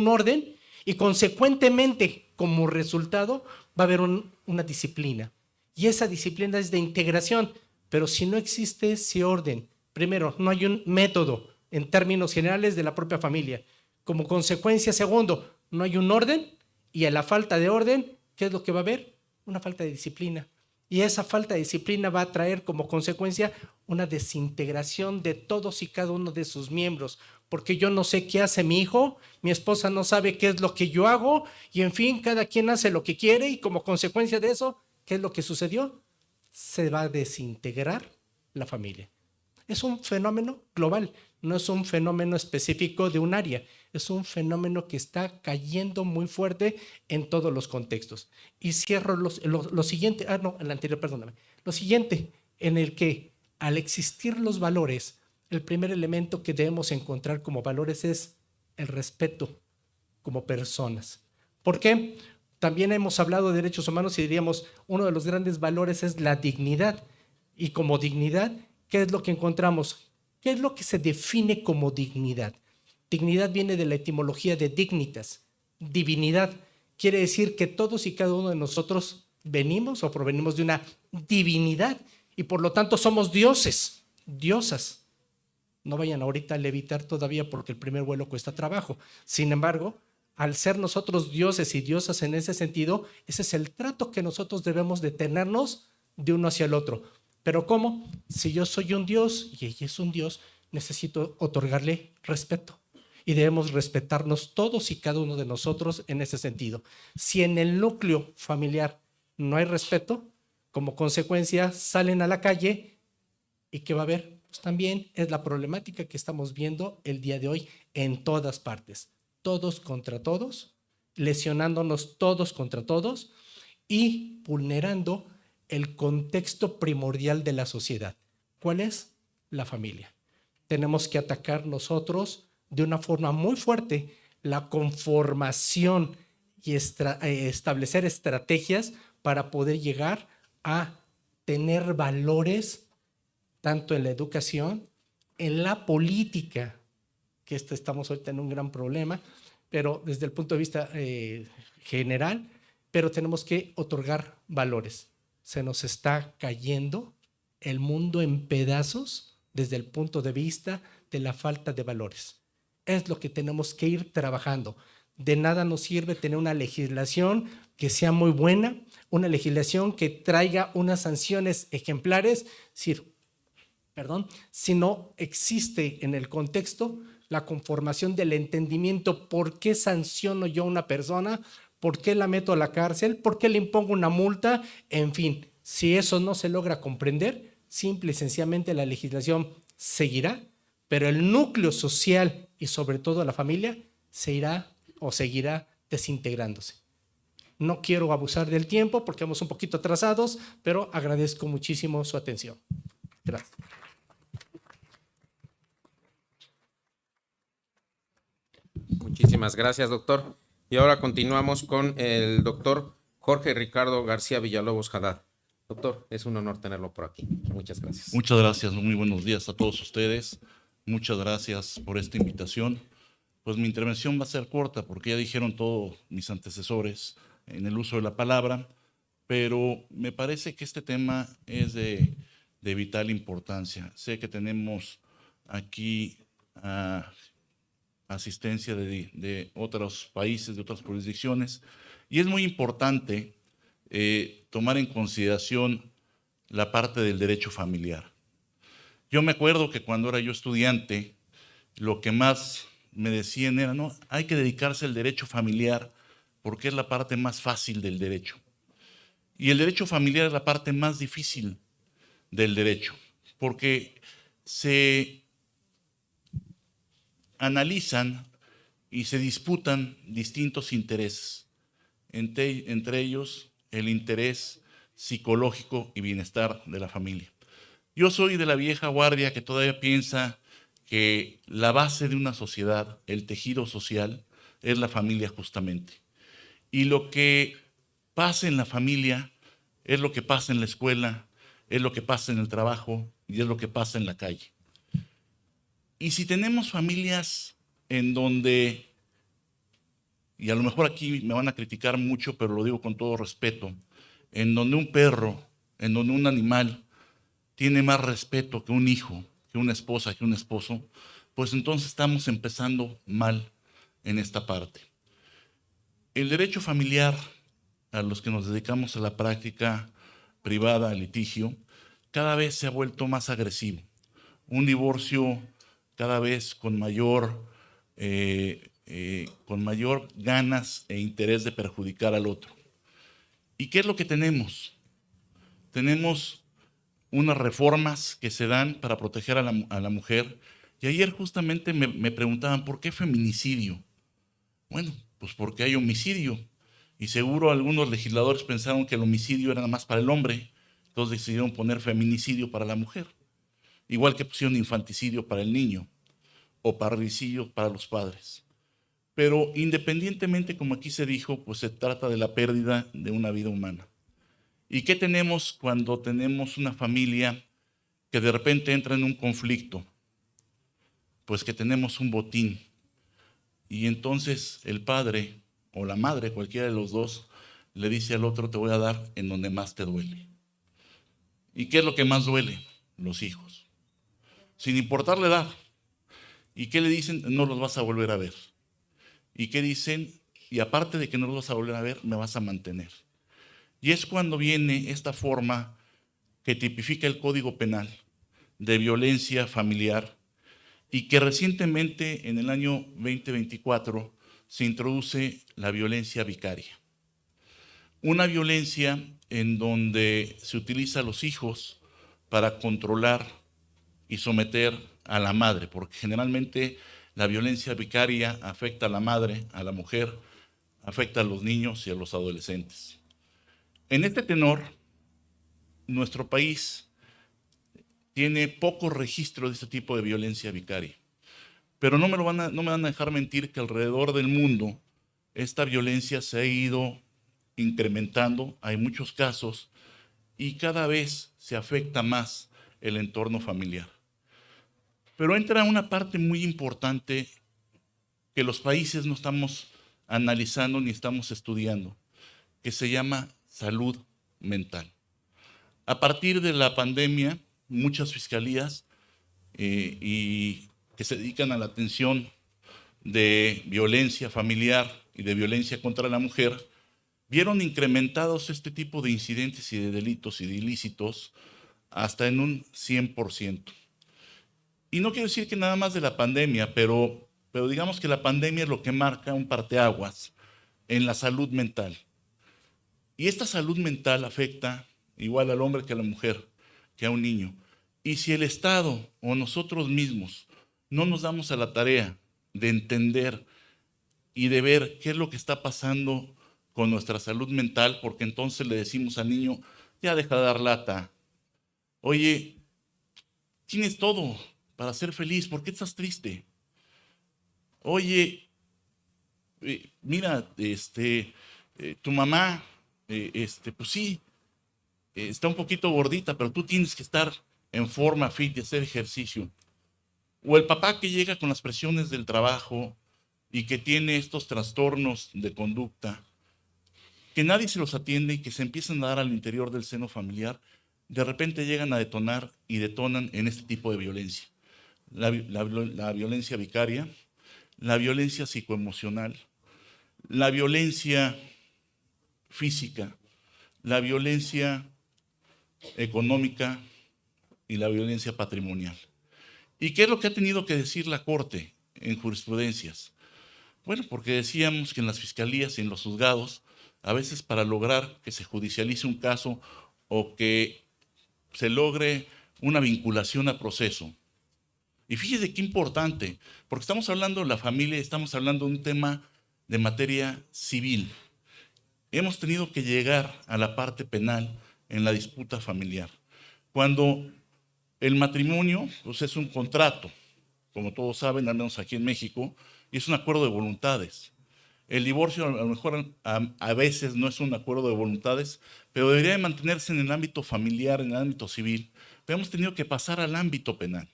orden, y consecuentemente, como resultado, va a haber una disciplina. Y esa disciplina es de integración. Pero si no existe ese orden, primero, no hay un método en términos generales de la propia familia. Como consecuencia, segundo, no hay un orden, y a la falta de orden, ¿qué es lo que va a haber? Una falta de disciplina. Y esa falta de disciplina va a traer como consecuencia una desintegración de todos y cada uno de sus miembros, porque yo no sé qué hace mi hijo, mi esposa no sabe qué es lo que yo hago, y en fin, cada quien hace lo que quiere, y como consecuencia de eso, ¿qué es lo que sucedió? Se va a desintegrar la familia. Es un fenómeno global, no es un fenómeno específico de un área, es un fenómeno que está cayendo muy fuerte en todos los contextos. Y cierro lo siguiente, el anterior, perdóname. Lo siguiente, en el que al existir los valores, el primer elemento que debemos encontrar como valores es el respeto como personas. ¿Por qué? También hemos hablado de derechos humanos y diríamos, uno de los grandes valores es la dignidad. Y como dignidad, ¿qué es lo que encontramos? ¿Qué es lo que se define como dignidad? Dignidad viene de la etimología de dignitas. divinidad. Quiere decir que todos y cada uno de nosotros venimos o provenimos de una divinidad y por lo tanto somos dioses, diosas. No vayan ahorita a levitar todavía porque el primer vuelo cuesta trabajo. Sin embargo, al ser nosotros dioses y diosas en ese sentido, ese es el trato que nosotros debemos de tenernos de uno hacia el otro. ¿Pero cómo? Si yo soy un dios y ella es un dios, necesito otorgarle respeto. Y debemos respetarnos todos y cada uno de nosotros en ese sentido. Si en el núcleo familiar no hay respeto, como consecuencia salen a la calle y ¿qué va a haber? Pues también es la problemática que estamos viendo el día de hoy en todas partes. Todos contra todos, lesionándonos todos contra todos y vulnerando el contexto primordial de la sociedad. ¿Cuál es? La familia. Tenemos que atacar nosotros de una forma muy fuerte la conformación y establecer estrategias para poder llegar a tener valores tanto en la educación, en la política, que estamos ahorita en un gran problema, pero desde el punto de vista general, pero tenemos que otorgar valores. Se nos está cayendo el mundo en pedazos desde el punto de vista de la falta de valores. Es lo que tenemos que ir trabajando. De nada nos sirve tener una legislación que sea muy buena, una legislación que traiga unas sanciones ejemplares, si no existe en el contexto la conformación del entendimiento por qué sanciono yo a una persona, por qué la meto a la cárcel, por qué le impongo una multa, en fin, si eso no se logra comprender, simple y sencillamente la legislación seguirá, pero el núcleo social y sobre todo la familia se irá o seguirá desintegrándose. No quiero abusar del tiempo porque vamos un poquito atrasados, pero agradezco muchísimo su atención. Gracias. Muchísimas gracias, doctor. Y ahora continuamos con el doctor Jorge Ricardo García Villalobos Haddad. Doctor, es un honor tenerlo por aquí. Muchas gracias. Muchas gracias, muy buenos días a todos ustedes. Muchas gracias por esta invitación. Pues mi intervención va a ser corta porque ya dijeron todos mis antecesores en el uso de la palabra, pero me parece que este tema es de vital importancia. Sé que tenemos aquí asistencia de otros países, de otras jurisdicciones, y es muy importante tomar en consideración la parte del derecho familiar. Yo me acuerdo que cuando era yo estudiante, lo que más me decían era, no, hay que dedicarse al derecho familiar porque es la parte más fácil del derecho. Y el derecho familiar es la parte más difícil del derecho, porque se analizan y se disputan distintos intereses, entre ellos el interés psicológico y bienestar de la familia. Yo soy de la vieja guardia que todavía piensa que la base de una sociedad, el tejido social, es la familia justamente. Y lo que pasa en la familia es lo que pasa en la escuela, es lo que pasa en el trabajo y es lo que pasa en la calle. Y si tenemos familias en donde, y a lo mejor aquí me van a criticar mucho, pero lo digo con todo respeto, en donde un perro, en donde un animal tiene más respeto que un hijo, que una esposa, que un esposo, pues entonces estamos empezando mal en esta parte. El derecho familiar, a los que nos dedicamos a la práctica privada, al litigio, cada vez se ha vuelto más agresivo. Un divorcio cada vez con mayor ganas e interés de perjudicar al otro. ¿Y qué es lo que tenemos? Tenemos unas reformas que se dan para proteger a la mujer. Y ayer justamente me preguntaban, ¿por qué feminicidio? Bueno, pues porque hay homicidio. Y seguro algunos legisladores pensaron que el homicidio era nada más para el hombre. Entonces decidieron poner feminicidio para la mujer. Igual que pusieron infanticidio para el niño o parricidio para los padres. Pero independientemente, como aquí se dijo, pues se trata de la pérdida de una vida humana. ¿Y qué tenemos cuando tenemos una familia que de repente entra en un conflicto? Pues que tenemos un botín. Y entonces el padre o la madre, cualquiera de los dos, le dice al otro, te voy a dar en donde más te duele. ¿Y qué es lo que más duele? Los hijos. Sin importar la edad. ¿Y qué le dicen? No los vas a volver a ver. ¿Y qué dicen? Y aparte de que no los vas a volver a ver, me vas a mantener. Y es cuando viene esta forma que tipifica el Código Penal de violencia familiar y que recientemente en el año 2024 se introduce la violencia vicaria. Una violencia en donde se utiliza a los hijos para controlar y someter a la madre, porque generalmente la violencia vicaria afecta a la madre, a la mujer, afecta a los niños y a los adolescentes. En este tenor, nuestro país tiene poco registro de este tipo de violencia vicaria. Pero no me van a dejar mentir que alrededor del mundo esta violencia se ha ido incrementando, hay muchos casos y cada vez se afecta más el entorno familiar. Pero entra una parte muy importante que los países no estamos analizando ni estamos estudiando, que se llama salud mental. A partir de la pandemia, muchas fiscalías y que se dedican a la atención de violencia familiar y de violencia contra la mujer, vieron incrementados este tipo de incidentes y de delitos y de ilícitos hasta en un 100%. Y no quiero decir que nada más de la pandemia, pero digamos que la pandemia es lo que marca un parteaguas en la salud mental. Y esta salud mental afecta igual al hombre que a la mujer, que a un niño. Y si el Estado o nosotros mismos no nos damos a la tarea de entender y de ver qué es lo que está pasando con nuestra salud mental, porque entonces le decimos al niño, ya deja de dar lata. Oye, tienes todo para ser feliz, ¿por qué estás triste? Oye, mira, tu mamá, pues sí, está un poquito gordita, pero tú tienes que estar en forma fit y hacer ejercicio. O el papá que llega con las presiones del trabajo y que tiene estos trastornos de conducta, que nadie se los atiende y que se empiezan a dar al interior del seno familiar, de repente llegan a detonar y detonan en este tipo de violencia. La violencia vicaria, la violencia psicoemocional, la violencia física, la violencia económica y la violencia patrimonial. ¿Y qué es lo que ha tenido que decir la Corte en jurisprudencias? Bueno, porque decíamos que en las fiscalías y en los juzgados, a veces para lograr que se judicialice un caso o que se logre una vinculación a proceso. Y fíjese qué importante, porque estamos hablando de la familia, estamos hablando de un tema de materia civil. Hemos tenido que llegar a la parte penal en la disputa familiar. Cuando el matrimonio pues es un contrato, como todos saben, al menos aquí en México, y es un acuerdo de voluntades. El divorcio a lo mejor a veces no es un acuerdo de voluntades, pero debería de mantenerse en el ámbito familiar, en el ámbito civil. Pero hemos tenido que pasar al ámbito penal,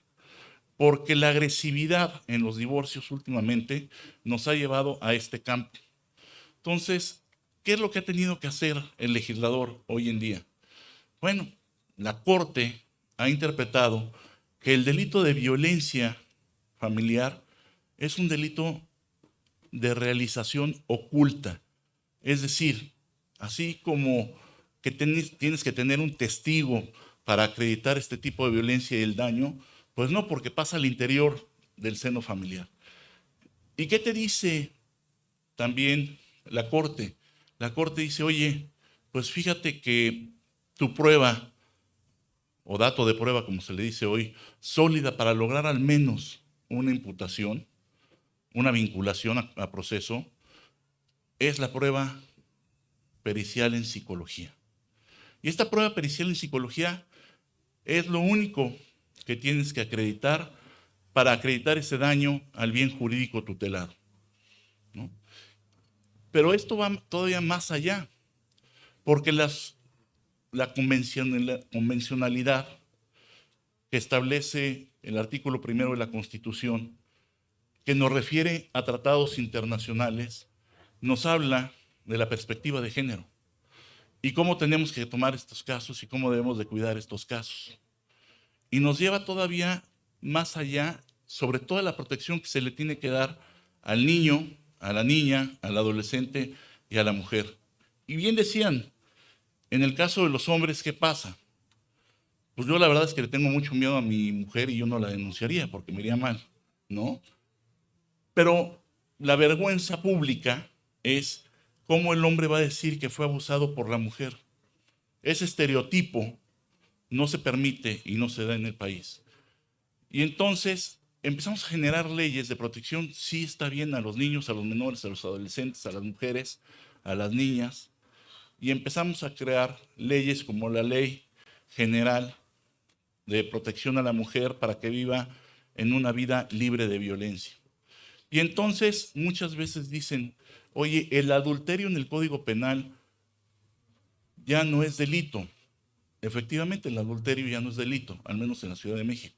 porque la agresividad en los divorcios últimamente nos ha llevado a este campo. Entonces, ¿qué es lo que ha tenido que hacer el legislador hoy en día? Bueno, la Corte ha interpretado que el delito de violencia familiar es un delito de realización oculta. Es decir, así como que tienes que tener un testigo para acreditar este tipo de violencia y el daño, pues no, porque pasa al interior del seno familiar. ¿Y qué te dice también la Corte? La Corte dice, oye, pues fíjate que tu prueba, o dato de prueba, como se le dice hoy, sólida para lograr al menos una imputación, una vinculación a proceso, es la prueba pericial en psicología. Y esta prueba pericial en psicología es lo único que tienes que acreditar para acreditar ese daño al bien jurídico tutelado, ¿no? Pero esto va todavía más allá, porque la convencionalidad que establece el artículo 1 de la Constitución, que nos refiere a tratados internacionales, nos habla de la perspectiva de género y cómo tenemos que tomar estos casos y cómo debemos de cuidar estos casos. Y nos lleva todavía más allá sobre toda la protección que se le tiene que dar al niño, a la niña, al adolescente y a la mujer. Y bien decían, en el caso de los hombres, ¿qué pasa? Pues yo la verdad es que le tengo mucho miedo a mi mujer y yo no la denunciaría porque me iría mal, ¿no? Pero la vergüenza pública es cómo el hombre va a decir que fue abusado por la mujer. Ese estereotipo no se permite y no se da en el país. Y entonces empezamos a generar leyes de protección, sí está bien, a los niños, a los menores, a los adolescentes, a las mujeres, a las niñas, y empezamos a crear leyes como la Ley General de Protección a la Mujer para que viva en una vida libre de violencia. Y entonces muchas veces dicen, oye, el adulterio en el Código Penal ya no es delito. Efectivamente, el adulterio ya no es delito, al menos en la Ciudad de México.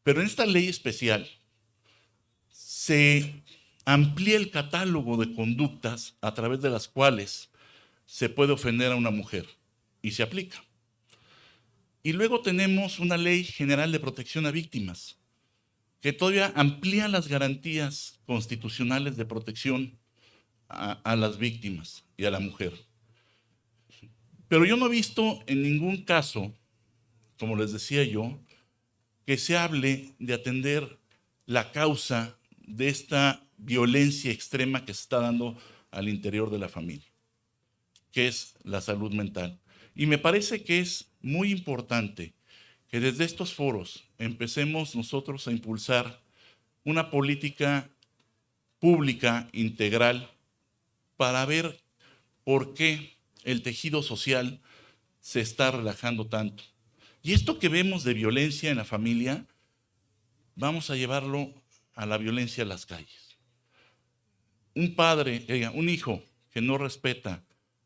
Pero en esta ley especial se amplía el catálogo de conductas a través de las cuales se puede ofender a una mujer y se aplica. Y luego tenemos una Ley General de Protección a Víctimas, que todavía amplía las garantías constitucionales de protección a las víctimas y a la mujer. Pero yo no he visto en ningún caso, como les decía yo, que se hable de atender la causa de esta violencia extrema que se está dando al interior de la familia, que es la salud mental. Y me parece que es muy importante que desde estos foros empecemos nosotros a impulsar una política pública integral para ver por qué el tejido social se está relajando tanto. Y esto que vemos de violencia en la familia, vamos a llevarlo a la violencia en las calles. Un padre, un hijo que no respeta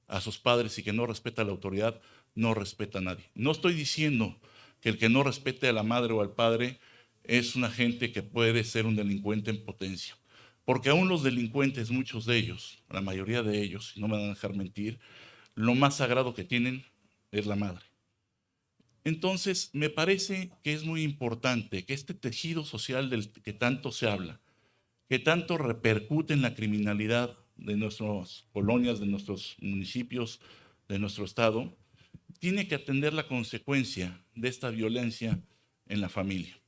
a sus padres y que no respeta a la autoridad, no respeta a nadie. No estoy diciendo que el que no respete a la madre o al padre es una gente que puede ser un delincuente en potencia. Porque aún los delincuentes, muchos de ellos, la mayoría de ellos, no me van a dejar mentir, lo más sagrado que tienen es la madre. Entonces, me parece que es muy importante que este tejido social del que tanto se habla, que tanto repercute en la criminalidad de nuestras colonias, de nuestros municipios, de nuestro estado, tiene que atender la consecuencia de esta violencia en la familia.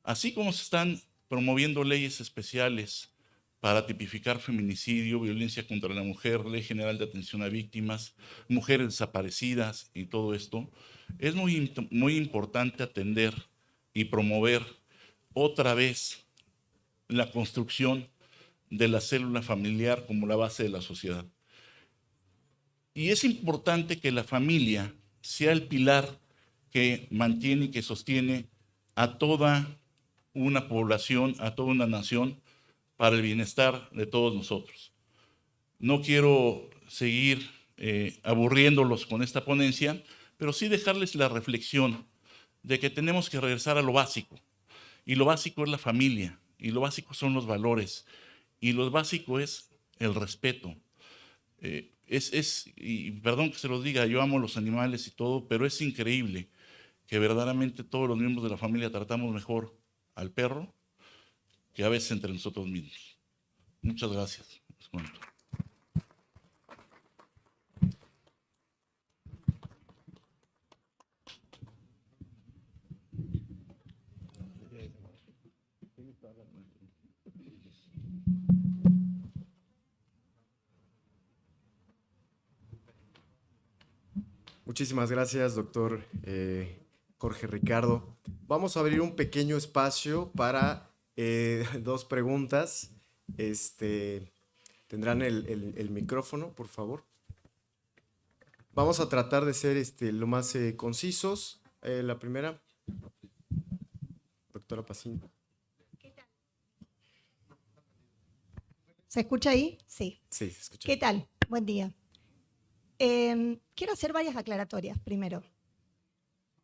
Así como se están promoviendo leyes especiales para tipificar feminicidio, violencia contra la mujer, Ley General de Atención a Víctimas, mujeres desaparecidas y todo esto, es muy importante atender y promover otra vez la construcción de la célula familiar como la base de la sociedad. Y es importante que la familia sea el pilar que mantiene y que sostiene a toda una población, a toda una nación, para el bienestar de todos nosotros. No quiero seguir aburriéndolos con esta ponencia, pero sí dejarles la reflexión de que tenemos que regresar a lo básico. Y lo básico es la familia, y lo básico son los valores, y lo básico es el respeto. Y perdón que se los diga, yo amo los animales y todo, pero es increíble que verdaderamente todos los miembros de la familia tratamos mejor al perro que a veces entre nosotros mismos. Muchas gracias. Muchísimas gracias, doctor Jorge Ricardo. Vamos a abrir un pequeño espacio para dos preguntas. ¿Tendrán el micrófono, por favor? Vamos a tratar de ser lo más concisos. La primera, doctora Pacín. ¿Se escucha ahí? Sí. Sí, se escucha. ¿Qué tal? Buen día. Quiero hacer varias aclaratorias. Primero,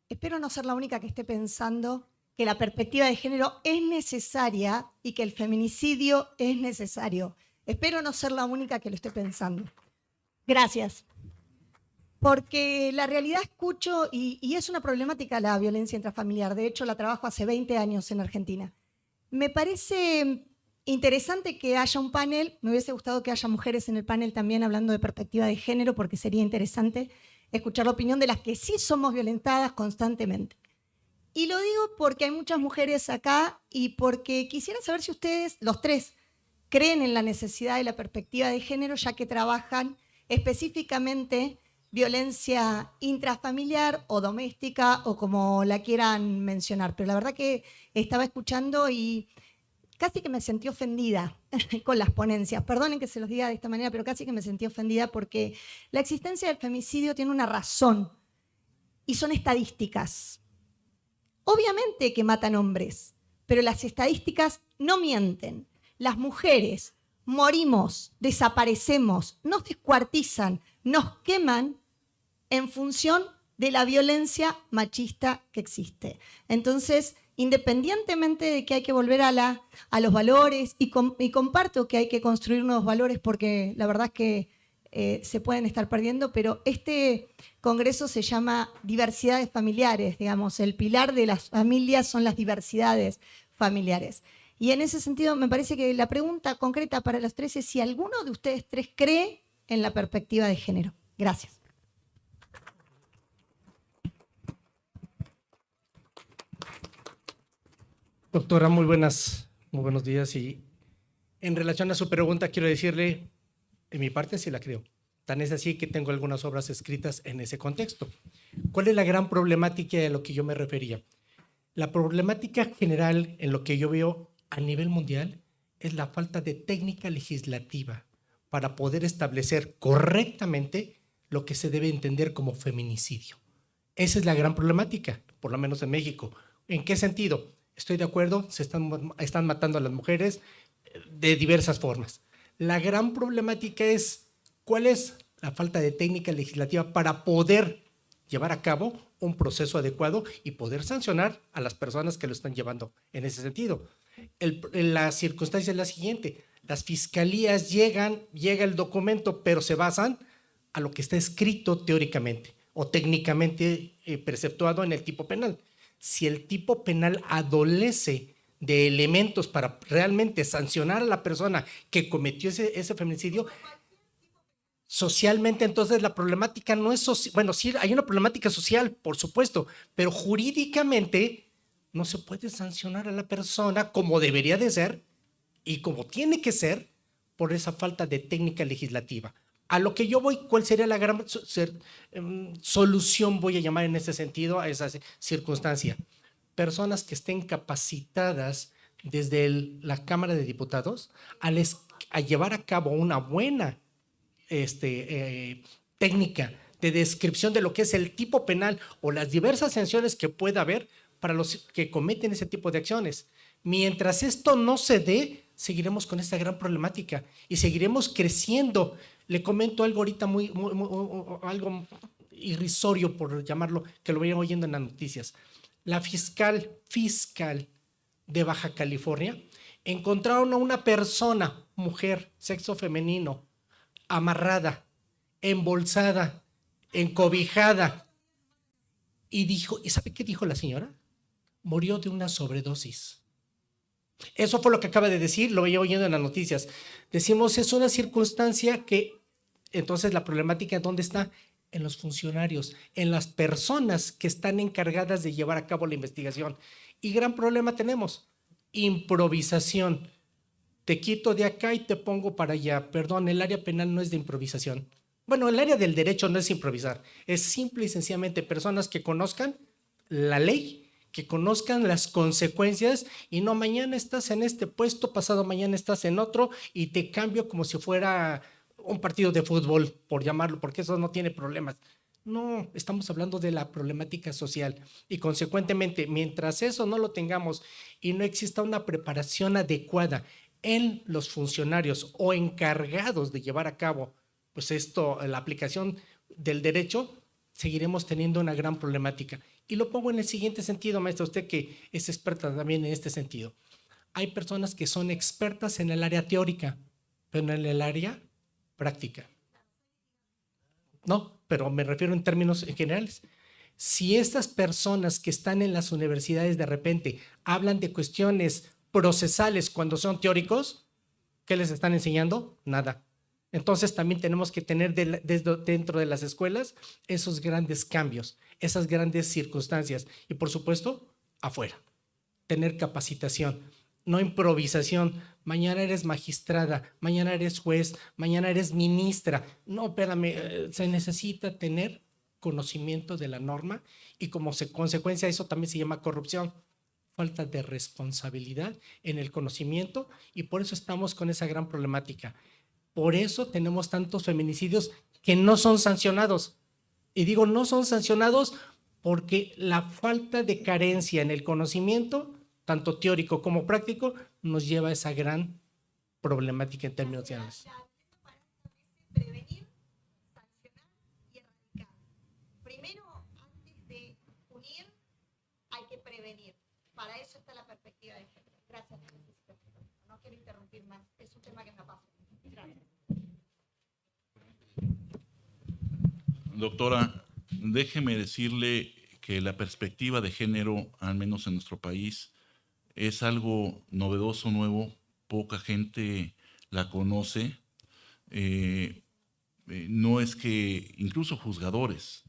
espero no ser la única que esté pensando que la perspectiva de género es necesaria y que el feminicidio es necesario. Espero no ser la única que lo esté pensando. Gracias. Porque la realidad escucho, y es una problemática la violencia intrafamiliar. De hecho, la trabajo hace 20 años en Argentina. Me parece interesante que haya un panel. Me hubiese gustado que haya mujeres en el panel también hablando de perspectiva de género, porque sería interesante escuchar la opinión de las que sí somos violentadas constantemente. Y lo digo porque hay muchas mujeres acá y porque quisiera saber si ustedes, los tres, creen en la necesidad de la perspectiva de género, ya que trabajan específicamente violencia intrafamiliar o doméstica o como la quieran mencionar. Pero la verdad que estaba escuchando y casi que me sentí ofendida con las ponencias. Perdonen que se los diga de esta manera, pero casi que me sentí ofendida porque la existencia del femicidio tiene una razón y son estadísticas. Obviamente que matan hombres, pero las estadísticas no mienten. Las mujeres morimos, desaparecemos, nos descuartizan, nos queman en función de la violencia machista que existe. Entonces, independientemente de que hay que volver a los valores, y comparto que hay que construir nuevos valores porque la verdad es que se pueden estar perdiendo, pero este congreso se llama Diversidades Familiares, digamos, el pilar de las familias son las diversidades familiares. Y en ese sentido me parece que la pregunta concreta para los tres es si alguno de ustedes tres cree en la perspectiva de género. Gracias. Doctora, muy buenos días. Y en relación a su pregunta, quiero decirle, en mi parte sí la creo. Tan es así que tengo algunas obras escritas en ese contexto. ¿Cuál es la gran problemática a lo que yo me refería? La problemática general en lo que yo veo a nivel mundial es la falta de técnica legislativa para poder establecer correctamente lo que se debe entender como feminicidio. Esa es la gran problemática, por lo menos en México. ¿En qué sentido? Estoy de acuerdo, se están matando a las mujeres de diversas formas. La gran problemática es cuál es la falta de técnica legislativa para poder llevar a cabo un proceso adecuado y poder sancionar a las personas que lo están llevando en ese sentido. La circunstancia es la siguiente: las fiscalías llega el documento, pero se basan a lo que está escrito teóricamente o técnicamente preceptuado en el tipo penal. Si el tipo penal adolece de elementos para realmente sancionar a la persona que cometió ese feminicidio, socialmente, entonces la problemática no es social. Bueno, sí hay una problemática social, por supuesto, pero jurídicamente no se puede sancionar a la persona como debería de ser y como tiene que ser por esa falta de técnica legislativa. A lo que yo voy, ¿cuál sería la gran solución, voy a llamar en ese sentido, a esa circunstancia? Personas que estén capacitadas desde la Cámara de Diputados a llevar a cabo una buena técnica de descripción de lo que es el tipo penal o las diversas sanciones que pueda haber para los que cometen ese tipo de acciones. Mientras esto no se dé, seguiremos con esta gran problemática y seguiremos creciendo. Le comento algo ahorita algo irrisorio, por llamarlo, que lo voy oyendo en las noticias. La fiscal de Baja California encontraron a una persona, mujer, sexo femenino, amarrada, embolsada, encobijada. ¿Y sabe qué dijo la señora? Murió de una sobredosis. Eso fue lo que acaba de decir, lo veía oyendo en las noticias. Decimos, es una circunstancia que, entonces la problemática, ¿dónde está? En los funcionarios, en las personas que están encargadas de llevar a cabo la investigación. Y gran problema tenemos, improvisación. Te quito de acá y te pongo para allá. Perdón, el área penal no es de improvisación. Bueno, el área del derecho no es improvisar, es simple y sencillamente personas que conozcan la ley, que conozcan las consecuencias y no mañana estás en este puesto, pasado mañana estás en otro y te cambio como si fuera un partido de fútbol, por llamarlo, porque eso no tiene problemas. No, estamos hablando de la problemática social y consecuentemente, mientras eso no lo tengamos y no exista una preparación adecuada en los funcionarios o encargados de llevar a cabo pues la aplicación del derecho, seguiremos teniendo una gran problemática. Y lo pongo en el siguiente sentido, maestra, usted que es experta también en este sentido. Hay personas que son expertas en el área teórica, pero en el área práctica. No, pero me refiero en términos generales. Si estas personas que están en las universidades de repente hablan de cuestiones procesales cuando son teóricos, ¿qué les están enseñando? Nada. Entonces también tenemos que tener desde dentro de las escuelas esos grandes cambios, esas grandes circunstancias y por supuesto afuera, tener capacitación, no improvisación. Mañana eres magistrada, mañana eres juez, mañana eres ministra. No, espérame, se necesita tener conocimiento de la norma y como consecuencia eso también se llama corrupción. Falta de responsabilidad en el conocimiento y por eso estamos con esa gran problemática. Por eso tenemos tantos feminicidios que no son sancionados. Y digo no son sancionados porque la falta de carencia en el conocimiento, tanto teórico como práctico, nos lleva a esa gran problemática en términos generales. Prevenir, sancionar y erradicar. Primero, antes de punir, hay que prevenir. Para eso está la perspectiva de género. Gracias. No quiero interrumpir más. Es un tema que me apasiona. Gracias. Doctora, déjeme decirle que la perspectiva de género, al menos en nuestro país, es algo novedoso, nuevo. Poca gente la conoce. No es que incluso juzgadores.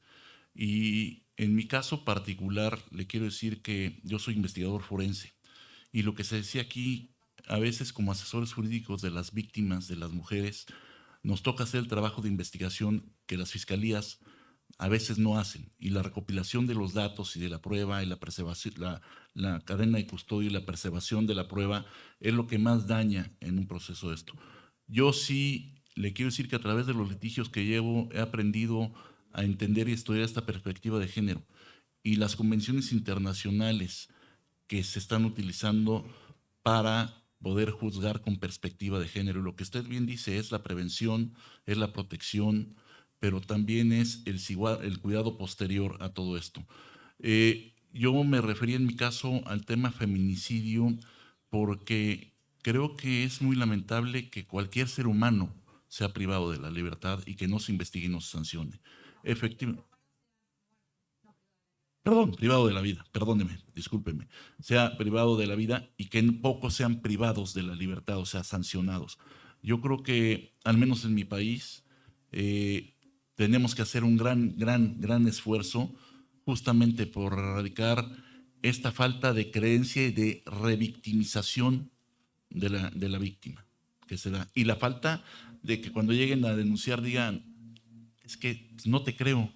Y en mi caso particular, le quiero decir que yo soy investigador forense. Y lo que se decía aquí, a veces como asesores jurídicos de las víctimas, de las mujeres, nos toca hacer el trabajo de investigación que las fiscalías a veces no hacen. Y la recopilación de los datos y de la prueba y la preservación, la cadena de custodia y la preservación de la prueba es lo que más daña en un proceso de esto. Yo sí le quiero decir que a través de los litigios que llevo he aprendido a entender y estudiar esta perspectiva de género. Y las convenciones internacionales que se están utilizando para poder juzgar con perspectiva de género. Lo que usted bien dice es la prevención, es la protección, pero también es el cuidado posterior a todo esto. Yo me refería en mi caso al tema feminicidio porque creo que es muy lamentable que cualquier ser humano sea privado de la libertad y que no se investigue y no se sancione. Efectivamente. Perdón, privado de la vida, perdóneme, discúlpeme, sea privado de la vida y que pocos sean privados de la libertad, o sea, sancionados. Yo creo que, al menos en mi país, tenemos que hacer un gran esfuerzo justamente por erradicar esta falta de creencia y de revictimización de la víctima que se da. Y la falta de que cuando lleguen a denunciar digan, es que no te creo.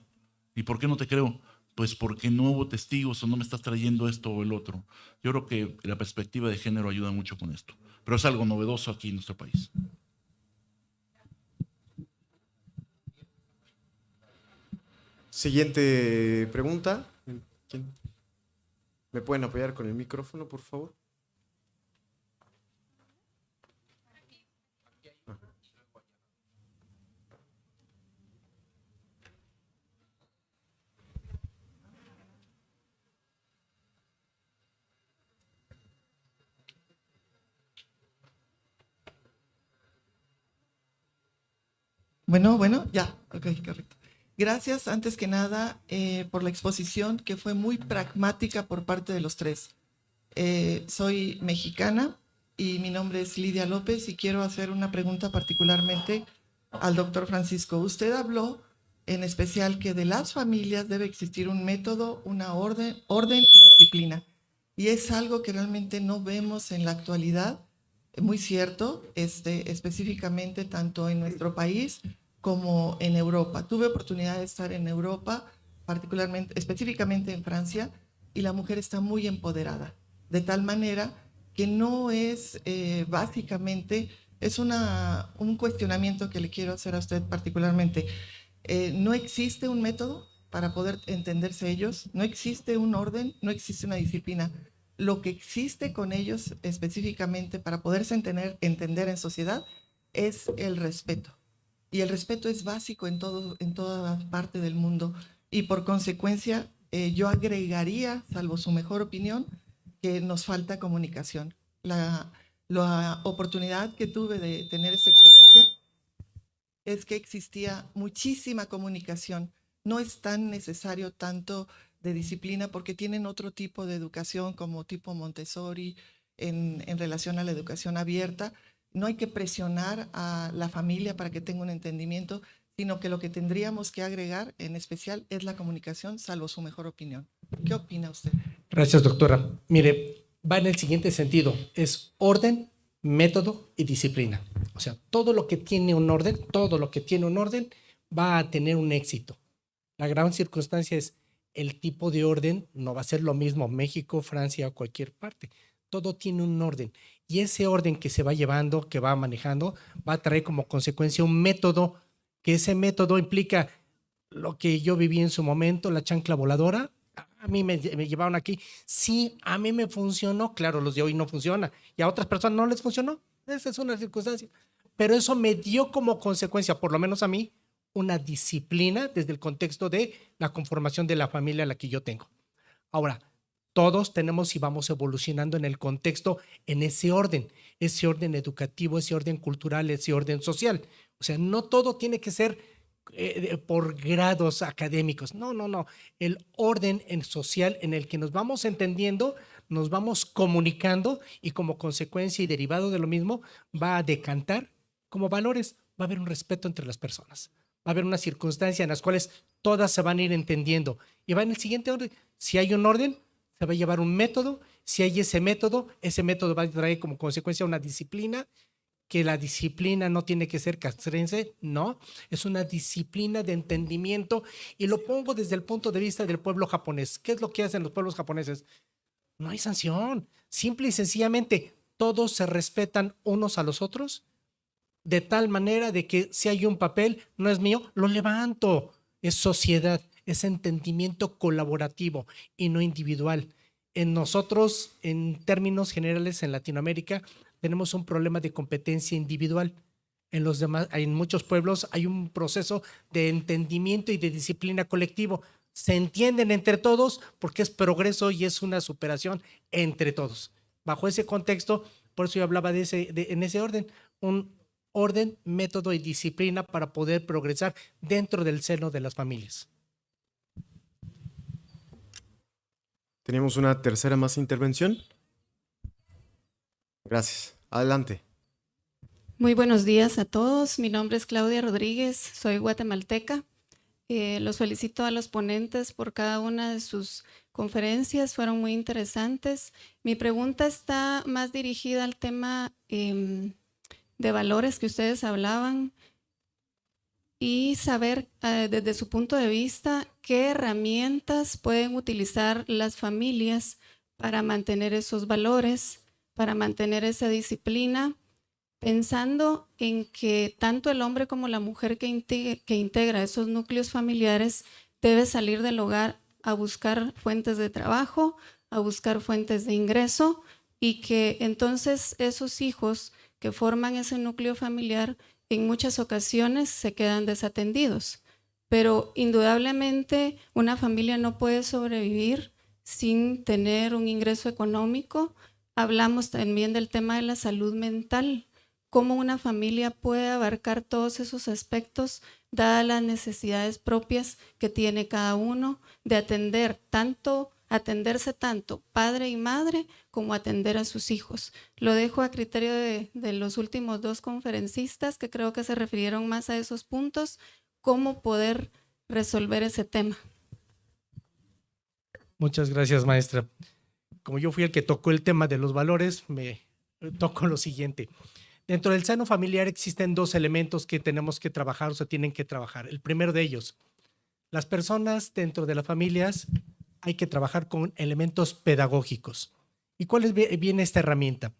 ¿Y por qué no te creo? Pues porque no hubo testigos o no me estás trayendo esto o el otro. Yo creo que la perspectiva de género ayuda mucho con esto, pero es algo novedoso aquí en nuestro país. Siguiente pregunta. ¿Quién? ¿Me pueden apoyar con el micrófono, por favor? Bueno, ya, ok, correcto. Gracias, antes que nada, por la exposición que fue muy pragmática por parte de los tres. Soy mexicana y mi nombre es Lidia López y quiero hacer una pregunta particularmente al doctor Francisco. Usted habló en especial que de las familias debe existir un método, una orden y disciplina. Y es algo que realmente no vemos en la actualidad, muy cierto, específicamente tanto en nuestro país como en Europa. Tuve oportunidad de estar en Europa, específicamente en Francia, y la mujer está muy empoderada, de tal manera que no es básicamente, es un cuestionamiento que le quiero hacer a usted particularmente. No existe un método para poder entenderse ellos, no existe un orden, no existe una disciplina. Lo que existe con ellos específicamente para poderse entender en sociedad es el respeto. Y el respeto es básico en toda parte del mundo. Y por consecuencia, yo agregaría, salvo su mejor opinión, que nos falta comunicación. La oportunidad que tuve de tener esta experiencia es que existía muchísima comunicación. No es tan necesario tanto de disciplina porque tienen otro tipo de educación como tipo Montessori en relación a la educación abierta. No hay que presionar a la familia para que tenga un entendimiento, sino que lo que tendríamos que agregar en especial es la comunicación, salvo su mejor opinión. ¿Qué opina usted? Gracias, doctora. Mire, va en el siguiente sentido. Es orden, método y disciplina. O sea, todo lo que tiene un orden va a tener un éxito. La gran circunstancia es el tipo de orden no va a ser lo mismo México, Francia o cualquier parte. Todo tiene un orden. Y ese orden que se va llevando, que va manejando, va a traer como consecuencia un método, que ese método implica lo que yo viví en su momento, la chancla voladora. A mí me llevaron aquí. Sí, a mí me funcionó. Claro, los de hoy no funciona. Y a otras personas no les funcionó. Esa es una circunstancia. Pero eso me dio como consecuencia, por lo menos a mí, una disciplina desde el contexto de la conformación de la familia a la que yo tengo. Ahora, todos tenemos y vamos evolucionando en el contexto, en ese orden educativo, ese orden cultural, ese orden social. O sea, no todo tiene que ser por grados académicos. No. El orden social en el que nos vamos entendiendo, nos vamos comunicando y como consecuencia y derivado de lo mismo va a decantar como valores. Va a haber un respeto entre las personas. Va a haber una circunstancia en las cuales todas se van a ir entendiendo. Y va en el siguiente orden. Si hay un orden, se va a llevar un método. Si hay ese método va a traer como consecuencia una disciplina, que la disciplina no tiene que ser castrense, no, es una disciplina de entendimiento y lo pongo desde el punto de vista del pueblo japonés. ¿Qué es lo que hacen los pueblos japoneses? No hay sanción, simple y sencillamente todos se respetan unos a los otros de tal manera de que si hay un papel, no es mío, lo levanto, es sociedad, es entendimiento colaborativo y no individual. En nosotros, en términos generales en Latinoamérica, tenemos un problema de competencia individual. En muchos pueblos hay un proceso de entendimiento y de disciplina colectivo. Se entienden entre todos porque es progreso y es una superación entre todos. Bajo ese contexto, por eso yo hablaba en ese orden, un orden, método y disciplina para poder progresar dentro del seno de las familias. Tenemos una tercera más intervención. Gracias. Adelante. Muy buenos días a todos. Mi nombre es Claudia Rodríguez, soy guatemalteca. Los felicito a los ponentes por cada una de sus conferencias, fueron muy interesantes. Mi pregunta está más dirigida al tema de valores que ustedes hablaban y saber desde su punto de vista qué herramientas pueden utilizar las familias para mantener esos valores, para mantener esa disciplina, pensando en que tanto el hombre como la mujer que integra esos núcleos familiares debe salir del hogar a buscar fuentes de trabajo, a buscar fuentes de ingreso y que entonces esos hijos que forman ese núcleo familiar en muchas ocasiones se quedan desatendidos. Pero indudablemente una familia no puede sobrevivir sin tener un ingreso económico. Hablamos también del tema de la salud mental, cómo una familia puede abarcar todos esos aspectos dadas las necesidades propias que tiene cada uno de atenderse tanto padre y madre como atender a sus hijos. Lo dejo a criterio de los últimos dos conferencistas que creo que se refirieron más a esos puntos, cómo poder resolver ese tema. Muchas gracias, maestra. Como yo fui el que tocó el tema de los valores, me toco lo siguiente. Dentro del seno familiar existen dos elementos que tenemos que trabajar o se tienen que trabajar. El primero de ellos, las personas dentro de las familias hay que trabajar con elementos pedagógicos. ¿Y cuál viene esta herramienta?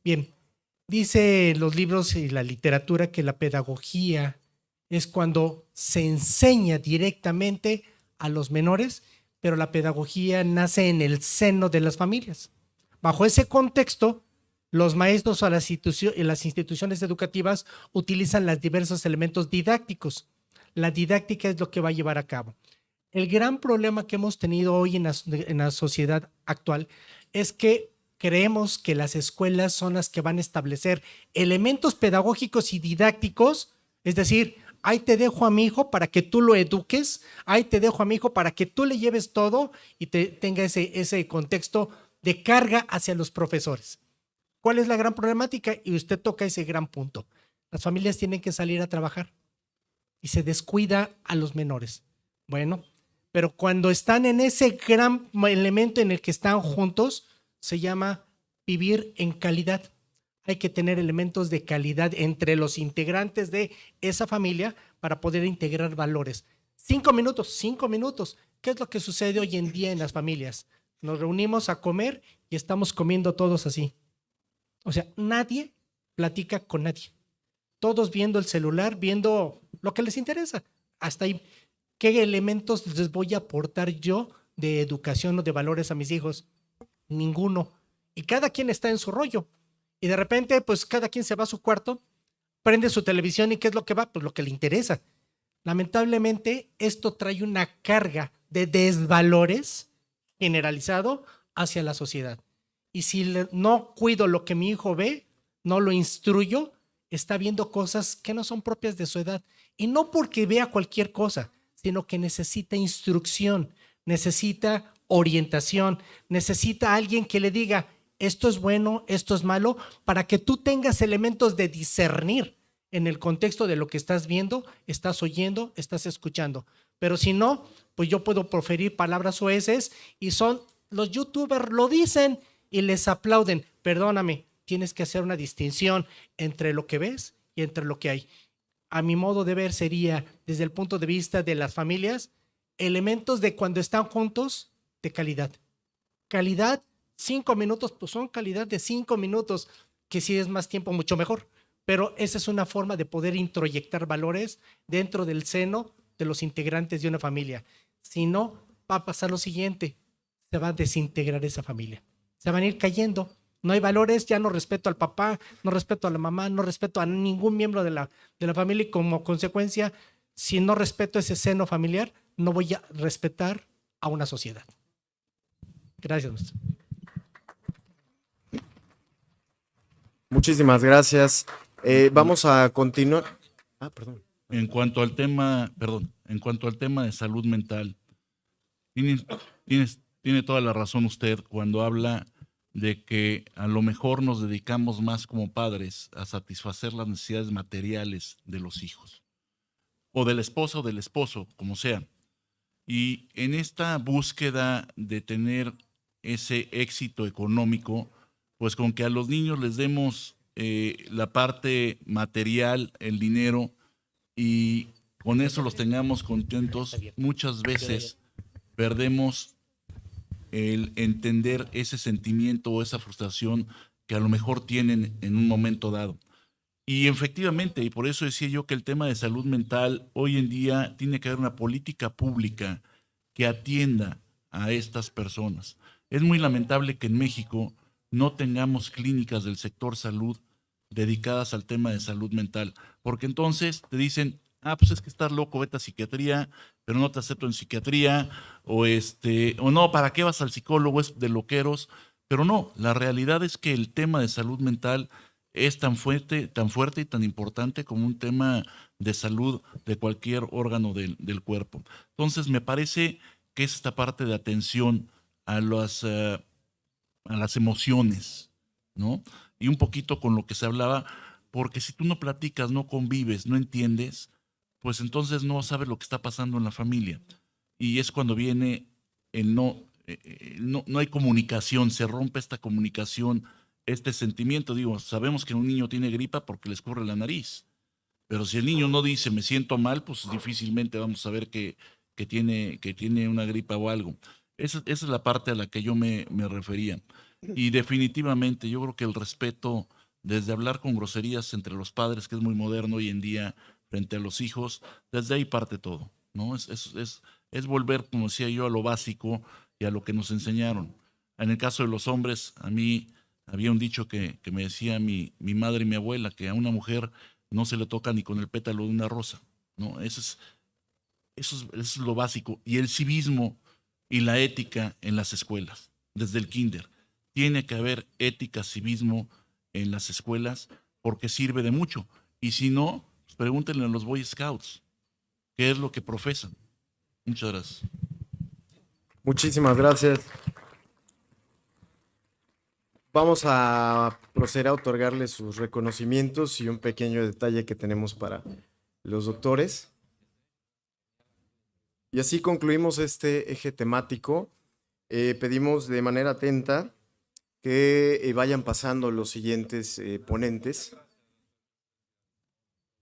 Bien, dice los libros y la literatura que la pedagogía es cuando se enseña directamente a los menores, pero la pedagogía nace en el seno de las familias. Bajo ese contexto, los maestros o las instituciones educativas utilizan los diversos elementos didácticos. La didáctica es lo que va a llevar a cabo. El gran problema que hemos tenido hoy en la sociedad actual es que creemos que las escuelas son las que van a establecer elementos pedagógicos y didácticos, es decir, ahí te dejo a mi hijo para que tú lo eduques, ahí te dejo a mi hijo para que tú le lleves todo y tenga ese contexto de carga hacia los profesores. ¿Cuál es la gran problemática? Y usted toca ese gran punto. Las familias tienen que salir a trabajar y se descuida a los menores. Bueno, pero cuando están en ese gran elemento en el que están juntos, se llama vivir en calidad. Hay que tener elementos de calidad entre los integrantes de esa familia para poder integrar valores. 5 minutos, 5 minutos. ¿Qué es lo que sucede hoy en día en las familias? Nos reunimos a comer y estamos comiendo todos así. O sea, nadie platica con nadie. Todos viendo el celular, viendo lo que les interesa. Hasta ahí. ¿Qué elementos les voy a aportar yo de educación o de valores a mis hijos? Ninguno. Y cada quien está en su rollo. Y de repente, pues cada quien se va a su cuarto, prende su televisión y ¿qué es lo que va? Pues lo que le interesa. Lamentablemente, esto trae una carga de desvalores generalizado hacia la sociedad. Y si no cuido lo que mi hijo ve, no lo instruyo, está viendo cosas que no son propias de su edad. Y no porque vea cualquier cosa, sino que necesita instrucción, necesita orientación, necesita alguien que le diga, esto es bueno, esto es malo, para que tú tengas elementos de discernir en el contexto de lo que estás viendo, estás oyendo, estás escuchando. Pero si no, pues yo puedo proferir palabras soeces y los youtubers lo dicen y les aplauden. Perdóname, tienes que hacer una distinción entre lo que ves y entre lo que hay. A mi modo de ver sería, desde el punto de vista de las familias, elementos de cuando están juntos de calidad. Calidad, 5 minutos, pues son calidad de 5 minutos, que si es más tiempo, mucho mejor. Pero esa es una forma de poder introyectar valores dentro del seno de los integrantes de una familia. Si no, va a pasar lo siguiente, se va a desintegrar esa familia. Se van a ir cayendo. No hay valores, ya no respeto al papá, no respeto a la mamá, no respeto a ningún miembro de la familia y como consecuencia, si no respeto ese seno familiar, no voy a respetar a una sociedad. Gracias, maestro. Muchísimas gracias. Vamos a continuar. Perdón. En cuanto al tema de salud mental, tiene toda la razón usted cuando habla de que a lo mejor nos dedicamos más como padres a satisfacer las necesidades materiales de los hijos, o de la esposa o del esposo, como sea. Y en esta búsqueda de tener ese éxito económico, pues con que a los niños les demos la parte material, el dinero, y con eso los tengamos contentos, muchas veces perdemos el entender ese sentimiento o esa frustración que a lo mejor tienen en un momento dado. Y efectivamente, y por eso decía yo que el tema de salud mental hoy en día tiene que haber una política pública que atienda a estas personas. Es muy lamentable que en México no tengamos clínicas del sector salud dedicadas al tema de salud mental, porque entonces te dicen, pues es que estás loco, vete a psiquiatría, pero no te acepto en psiquiatría, o no, ¿para qué vas al psicólogo? Es de loqueros. Pero no, la realidad es que el tema de salud mental es tan fuerte y tan importante como un tema de salud de cualquier órgano del cuerpo. Entonces me parece que es esta parte de atención a las emociones, ¿no? Y un poquito con lo que se hablaba, porque si tú no platicas, no convives, no entiendes, pues entonces no sabes lo que está pasando en la familia. Y es cuando viene el no hay comunicación, se rompe esta comunicación, este sentimiento. Digo, sabemos que un niño tiene gripa porque le escurre la nariz, pero si el niño no dice me siento mal, pues difícilmente vamos a saber que tiene una gripa o algo. Esa es la parte a la que yo me refería. Y definitivamente yo creo que el respeto, desde hablar con groserías entre los padres, que es muy moderno hoy en día, frente a los hijos, desde ahí parte todo, ¿no? Es volver, como decía yo, a lo básico y a lo que nos enseñaron. En el caso de los hombres, a mí había un dicho que me decía mi madre y mi abuela, que a una mujer no se le toca ni con el pétalo de una rosa, ¿no? Eso es lo básico. Y el civismo y la ética en las escuelas, desde el kinder. Tiene que haber ética, civismo en las escuelas porque sirve de mucho. Y si no, pues pregúntenle a los Boy Scouts qué es lo que profesan. Muchas gracias. Muchísimas gracias. Vamos a proceder a otorgarles sus reconocimientos y un pequeño detalle que tenemos para los doctores. Y así concluimos este eje temático. Pedimos de manera atenta que vayan pasando los siguientes ponentes.